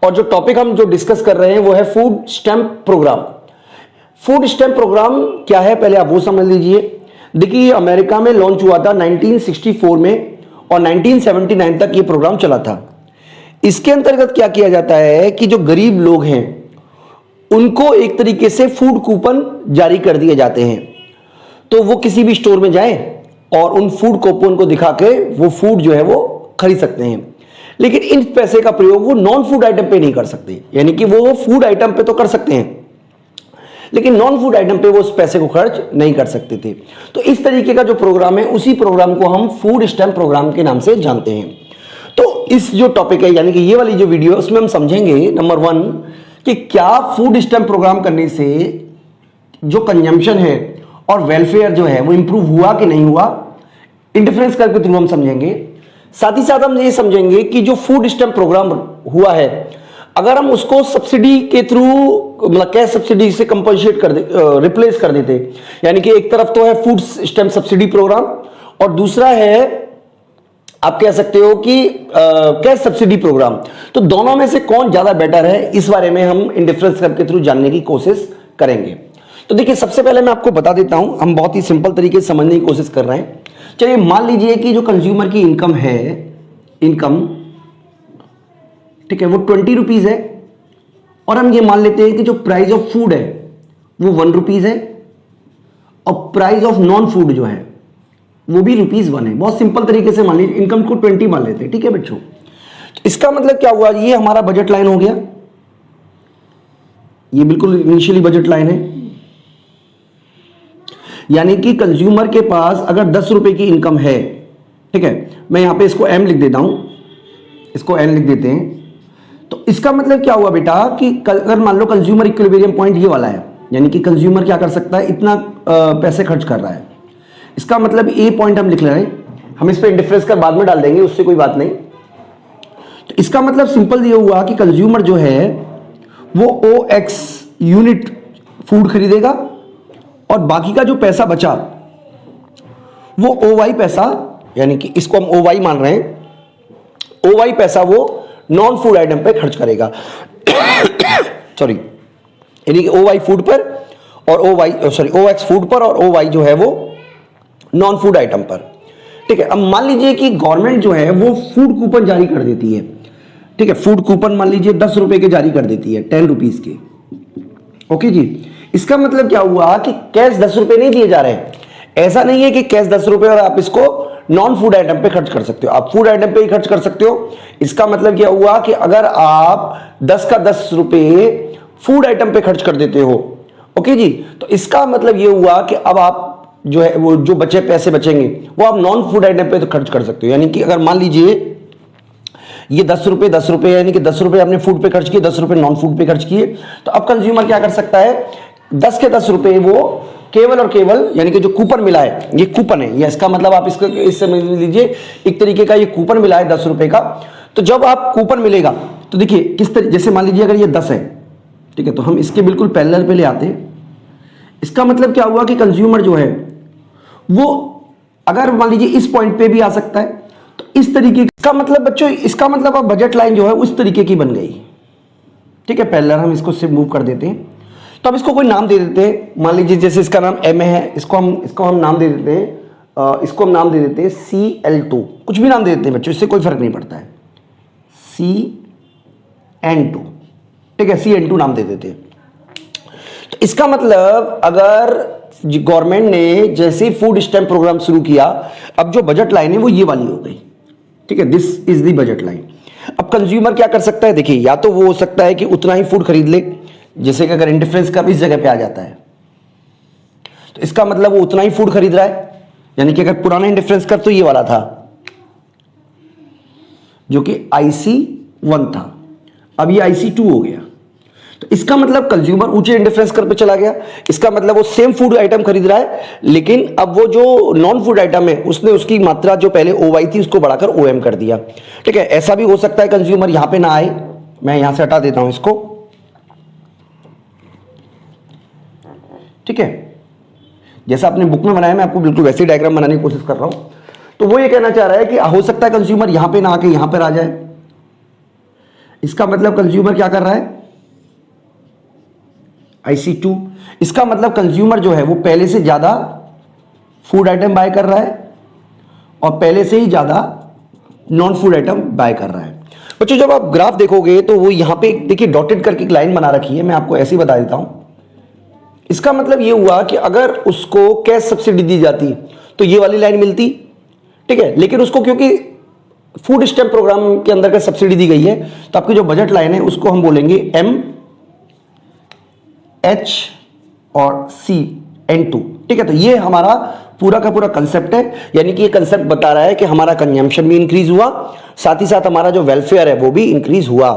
और जो टॉपिक हम जो डिस्कस कर रहे हैं वो है food stamp program. Food stamp program क्या है पहले आप वो समझ लीजिए। देखिए ये अमेरिका में लॉन्च हुआ था 1964 में, और 1979 तक ये प्रोग्राम चला था। इसके अंतर्गत क्या किया जाता है कि जो गरीब लोग हैं उनको एक तरीके से फूड कूपन जारी कर दिए जाते हैं, तो वो किसी भी स्टोर में जाएं और उन फूड कूपन को दिखा के वो फूड जो है वो खरीद सकते हैं। लेकिन इन पैसे का प्रयोग वो नॉन फूड आइटम पे नहीं कर सकते, यानी कि वो फूड आइटम पे तो कर सकते हैं लेकिन नॉन फूड आइटम पे वो उस पैसे को खर्च नहीं कर सकते थे। तो इस तरीके का जो प्रोग्राम है, उसी प्रोग्राम को हम फूड स्टैम्प प्रोग्राम के नाम से जानते हैं। तो इस जो टॉपिक है, यानी कि ये वाली जो वीडियो है, उसमें हम समझेंगे नंबर 1 कि क्या फूड स्टैम्प प्रोग्राम करने से जो कंजम्पशन है और वेलफेयर जो है वो इंप्रूव हुआ कि नहीं हुआ, इंडिफरेंस कर्व के थ्रू हम समझेंगे। साथ ही साथ हम ये समझेंगे कि जो फूड स्टैम्प प्रोग्राम हुआ है, अगर हम उसको सब्सिडी के थ्रू, मतलब कैश सब्सिडी से कंपनसेट कर दे, रिप्लेस कर देते, यानी कि एक तरफ तो है फूड स्टैम्प सब्सिडी प्रोग्राम और दूसरा है आप कह सकते हो कि कैश सब्सिडी प्रोग्राम, तो दोनों में से कौन ज्यादा बेटर है, इस बारे में हम इंडिफरेंस कर्व के थ्रू जानने की कोशिश करेंगे। तो देखिए, सबसे पहले मैं आपको बता देता हूं, हम बहुत ही सिंपल तरीके से समझने की कोशिश कर रहे हैं। चलिए मान लीजिए कि जो कंज्यूमर की इनकम है, इनकम ठीक है, वो 20 रुपीज है और हम ये मान लेते हैं कि जो प्राइस ऑफ फूड है वो 1 रुपीज है और प्राइस ऑफ नॉन फूड जो है वो भी ₹1 है। बहुत सिंपल तरीके से मान लीजिए, इनकम को 20 मान लेते हैं, ठीक है बच्चों। तो इसका मतलब क्या हुआ, ये हमारा बजट लाइन हो गया, ये बिल्कुल इनिशियली बजट लाइन है, यानी कि कंज्यूमर के पास अगर 10 रुपए की इनकम है, ठीक है, मैं यहां पे इसको M लिख देता हूं, इसको N लिख देते हैं। तो इसका मतलब क्या हुआ बेटा कि अगर मान लो कंज्यूमर इक्विलिब्रियम पॉइंट ये वाला है, यानी कि कंज्यूमर क्या कर सकता है, इतना पैसे खर्च कर रहा है, इसका मतलब ए पॉइंट हम लिख रहे हैं, हम इस पे इंडिफरेंस कर बाद में डाल देंगे, उससे कोई बात नहीं। तो इसका मतलब सिंपल ये हुआ कि कंज्यूमर जो है वो OX यूनिट फूड खरीदेगा और बाकी का जो पैसा बचा वो OY पैसा, यानी कि इसको हम OY मान रहे हैं, OY पैसा वो नॉन फूड आइटम पे खर्च करेगा सॉरी, यानी कि OY फूड पर और OX फूड पर और OY जो है वो नॉन फूड आइटम पर, ठीक है। अब मान लीजिए कि गवर्नमेंट जो है वो फूड कूपन जारी कर देती है, ठीक है, फूड कूपन मान लीजिए 10 रुपए के जारी कर देती है, 10 रुपीज के, ओके जी। इसका मतलब क्या हुआ कि कैश 10 रुपए नहीं दिए जा रहे हैं, ऐसा नहीं है कि कैश 10 रुपए और आप इसको नॉन फूड आइटम पे खर्च कर सकते हो, आप फूड आइटम पे ही खर्च कर सकते हो। इसका मतलब क्या हुआ कि अगर आप 10 का 10 रुपए फूड आइटम पे खर्च कर देते हो, ओके जी, तो इसका मतलब ये हुआ कि अब आप जो है वो जो बचे पैसे बचेंगे वो आप नॉन फूड आइटम पे तो खर्च कर सकते हो। यानी कि अगर मान लीजिए ये 10 रुपए यानी कि 10 रुपए आपने फूड पे खर्च किए, 10 रुपए नॉन फूड पे खर्च किए, तो अब कंज्यूमर क्या कर सकता है, 10 के 10 रुपए वो केवल और केवल, यानी कि जो कूपन मिला है, ये कूपन है, ये इसका मतलब आप इसको इससे समझ लीजिए एक तरीके का ये कूपन मिला है 10 रुपए का। तो जब आप कूपन मिलेगा तो देखिए किस तरह, जैसे मान लीजिए अगर ये 10 है, ठीक है, तो हम इसके बिल्कुल पैरेलल पे ले आते हैं। इसका मतलब क्या हुआ कि कंज्यूमर जो है वो अगर मान लीजिए इस पॉइंट पे भी आ सकता है, तो इस तरीके का मतलब बच्चों, इसका मतलब अब बजट लाइन जो है उस तरीके की बन गई, ठीक है। पैरेलल हम इसको सिर्फ मूव कर देते हैं, तो अब इसको कोई नाम दे देते हैं, मान लीजिए जैसे इसका नाम M है, इसको हम नाम दे देते हैं, इसको हम नाम दे देते हैं CL2, कुछ भी नाम दे देते हैं बच्चों, इससे कोई फर्क नहीं पड़ता है, CN2, ठीक है, CN2 नाम दे देते हैं। तो इसका मतलब अगर गवर्नमेंट ने जैसे फूड स्टैम्प प्रोग्राम शुरू किया, अब जो बजट लाइन है वो ये वाली हो गई, ठीक है, this is the budget line. अब कंज्यूमर क्या कर सकता है, देखिए, या तो वो हो सकता है कि उतना ही फूड खरीद ले, जैसे कि अगर इंडिफरेंस कर्व इस जगह पे आ जाता है तो इसका मतलब वो उतना ही फूड खरीद रहा है, यानी कि अगर पुराना इंडिफरेंस कर्व तो ये वाला था जो कि IC1 था, अब ये IC2 हो गया, तो इसका मतलब कंज्यूमर ऊंचे इंडिफरेंस कर्व पे चला गया। इसका मतलब वो सेम फूड आइटम खरीद रहा है, लेकिन अब वो जो नॉन फूड आइटम है उसने उसकी मात्रा जो पहले OY थी उसको बढ़ाकर OM कर दिया, ठीक है। ऐसा भी हो सकता है कंज्यूमर यहां पे ना आए, मैं यहां से हटा देता हूं इसको, ठीक है, जैसा आपने बुक में बनाया मैं आपको बिल्कुल वैसे ही डायग्राम बनाने की कोशिश कर रहा हूं। तो वो ये कहना चाह रहा है कि हो सकता है कंज्यूमर यहां पे ना आके यहां पर आ जाए, इसका मतलब कंज्यूमर क्या कर रहा है, IC2, इसका मतलब कंज्यूमर जो है वो पहले से ज्यादा फूड आइटम बाय कर रहा है और पहले से ही ज्यादा नॉन फूड आइटम बाय कर रहा है। बच्चों जब आप ग्राफ देखोगे तो वो यहां पे देखिए डॉटेड करके एक लाइन बना रखी है, मैं आपको ऐसे ही बता देता हूं। इसका मतलब ये हुआ कि अगर उसको कैश सब्सिडी दी जाती तो ये वाली लाइन मिलती, ठीक है, लेकिन उसको क्योंकि फूड स्टैम्प प्रोग्राम के अंदर का सब्सिडी दी गई है तो आपकी जो बजट लाइन है उसको हम बोलेंगे M, H और CN2, ठीक है। तो ये हमारा पूरा का पूरा कंसेप्ट है, यानी कि ये कंसेप्ट बता रहा है कि हमारा कंजम्पशन भी इंक्रीज हुआ, साथ ही साथ हमारा जो वेलफेयर है वो भी इंक्रीज हुआ।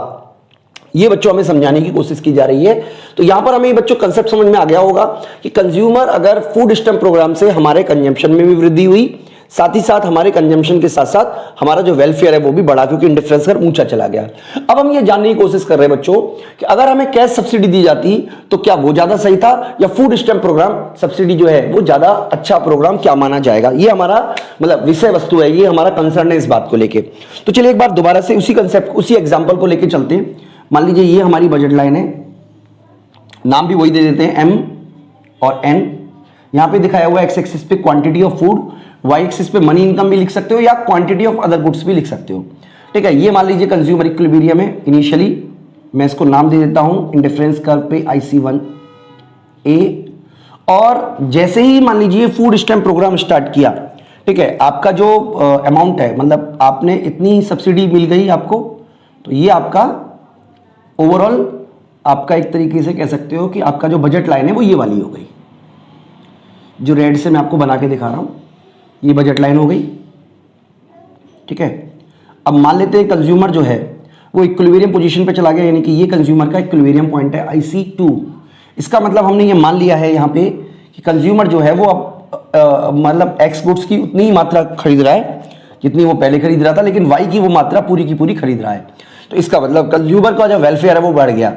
ये बच्चों हमें समझाने की कोशिश की जा रही है। तो यहां पर हमें ये बच्चों कंसेप्ट समझ में आ गया होगा कि कंज्यूमर अगर फूड स्टैम्प प्रोग्राम से हमारे कंजम्पशन में भी वृद्धि हुई, साथ ही साथ हमारे कंजम्पशन के साथ साथ हमारा जो वेलफेयर है वो भी बढ़ा, क्योंकि इंडिफरेंस कर ऊंचा चला गया। अब हम ये जानने की कोशिश कर रहे हैं बच्चों कि अगर हमें कैश सब्सिडी दी जाती तो क्या वो ज्यादा सही था या फूड स्टैम्प प्रोग्राम सब्सिडी जो है वो ज्यादा अच्छा प्रोग्राम क्या माना जाएगा। ये हमारा मतलब विषय वस्तु है, ये हमारा कंसर्न है इस बात को लेके। तो चलिए एक बार दोबारा से उसी कंसेप्ट उसी एग्जाम्पल को लेके चलते हैं। मान लीजिए ये हमारी बजट लाइन है, नाम भी वही दे देते हैं एम और एन। यहां पे दिखाया हुआ एक्स एक्सिस पे quantity of food, Y axis पे मनी इनकम भी लिख सकते हो या क्वांटिटी ऑफ अदर गुड्स भी लिख सकते हो। ठीक है, ये मान लीजिए कंज्यूमर इक्विलिब्रियम है। इनिशियली मैं इसको नाम दे देता हूं इंडिफरेंस कर्व पे IC1 ए, और जैसे ही मान लीजिए फूड स्टैम्प प्रोग्राम स्टार्ट किया, ठीक है, आपका जो अमाउंट है मतलब आपने इतनी सब्सिडी मिल गई आपको, तो ये आपका ओवरऑल आपका एक तरीके से कह सकते हो कि आपका जो बजट लाइन है वो ये वाली हो गई, जो रेड से मैं आपको बना के दिखा रहा हूं, ये बजट लाइन हो गई। ठीक है, अब मान लेते हैं कंज्यूमर जो है वो इक्विलिब्रियम पोजीशन पे चला गया, यानी कि ये कंज्यूमर का इक्विलिब्रियम पॉइंट है IC2। इसका मतलब हमने ये मान लिया है यहाँ पे कि कंज्यूमर जो है वो अब मतलब एक्स गुड्स की उतनी ही मात्रा खरीद रहा है जितनी वो पहले खरीद रहा था, लेकिन वाई की वो मात्रा पूरी की पूरी खरीद रहा है। तो इसका मतलब कंज्यूमर का जो वेलफेयर है वो बढ़ गया।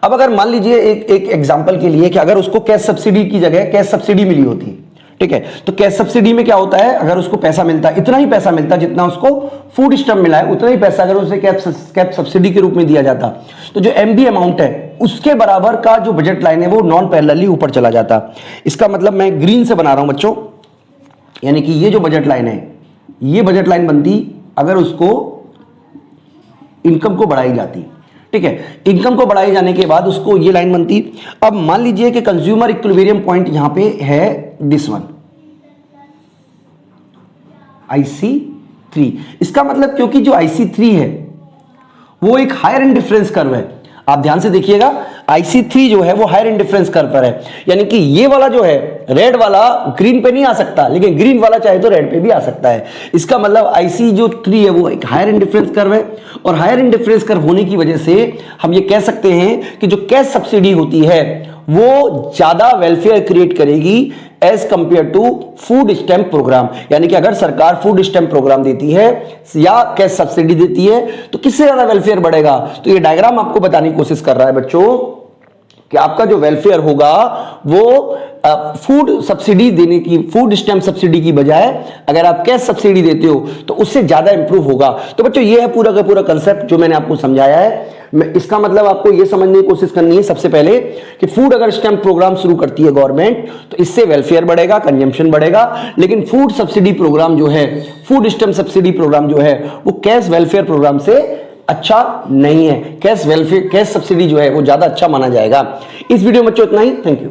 अब अगर मान लीजिए एक एग्जांपल के लिए कि अगर उसको कैश सब्सिडी की जगह कैश सब्सिडी मिली होती, ठीक है, तो कैश सब्सिडी में क्या होता है, अगर उसको पैसा मिलता है इतना ही पैसा मिलता जितना उसको फूड स्टैम्प मिला है, उतना ही पैसा अगर उसे कैश सब्सिडी के रूप में दिया जाता, तो जो MB अमाउंट है उसके बराबर का जो बजट लाइन है वो नॉन पैरेलली ऊपर चला जाता। इसका मतलब मैं ग्रीन से बना रहा हूं बच्चों, यानी कि ये जो बजट लाइन है ये बजट लाइन बनती अगर उसको इनकम को बढ़ाई जाती। ठीक है, इनकम को बढ़ाए जाने के बाद उसको ये लाइन बनती। अब मान लीजिए कि कंज्यूमर इक्विलिब्रियम पॉइंट यहां पे है दिस वन IC3। इसका मतलब क्योंकि जो IC3 है वो एक हायर इंडिफरेंस कर्व है, आप ध्यान से देखिएगा, IC3 जो है वो हायर इंडिफरेंस कर्व पर है, यानी कि ये वाला जो है रेड वाला ग्रीन पे नहीं आ सकता, लेकिन ग्रीन वाला चाहे तो रेड पे भी आ सकता है। इसका मतलब IC जो 3 है वो एक हायर इंडिफरेंस कर्व है, और हायर इंडिफरेंस कर्व होने की वजह से हम ये कह सकते हैं कि जो कैश सब्सिडी होती है वो ज्यादा वेलफेयर क्रिएट करेगी as compare to food stamp program. यानी कि अगर सरकार फूड स्टैम्प प्रोग्राम देती है या कैश सब्सिडी देती है तो किससे ज्यादा वेलफेयर बढ़ेगा। तो ये डायग्राम आपको बताने की कोशिश कर रहा है बच्चों कि आपका जो वेलफेयर होगा वो फूड सब्सिडी देने की, फूड स्टैम्प सब्सिडी की बजाय अगर आप कैश सब्सिडी देते हो तो उससे ज्यादा इंप्रूव होगा। तो बच्चों ये है पूरा का पूरा कंसेप्ट जो मैंने आपको समझाया है। इसका मतलब आपको ये समझने की कोशिश करनी है सबसे पहले कि फूड अगर स्टैम्प प्रोग्राम शुरू करती है गवर्नमेंट तो इससे वेलफेयर बढ़ेगा, कंजम्पशन बढ़ेगा, लेकिन फूड सब्सिडी प्रोग्राम जो है, फूड स्टैम्प सब्सिडी प्रोग्राम जो है वो कैश वेलफेयर प्रोग्राम से अच्छा नहीं है। कैश वेलफेयर, कैश सब्सिडी जो है वो ज्यादा अच्छा माना जाएगा। इस वीडियो में बच्चों इतना ही, थैंक यू।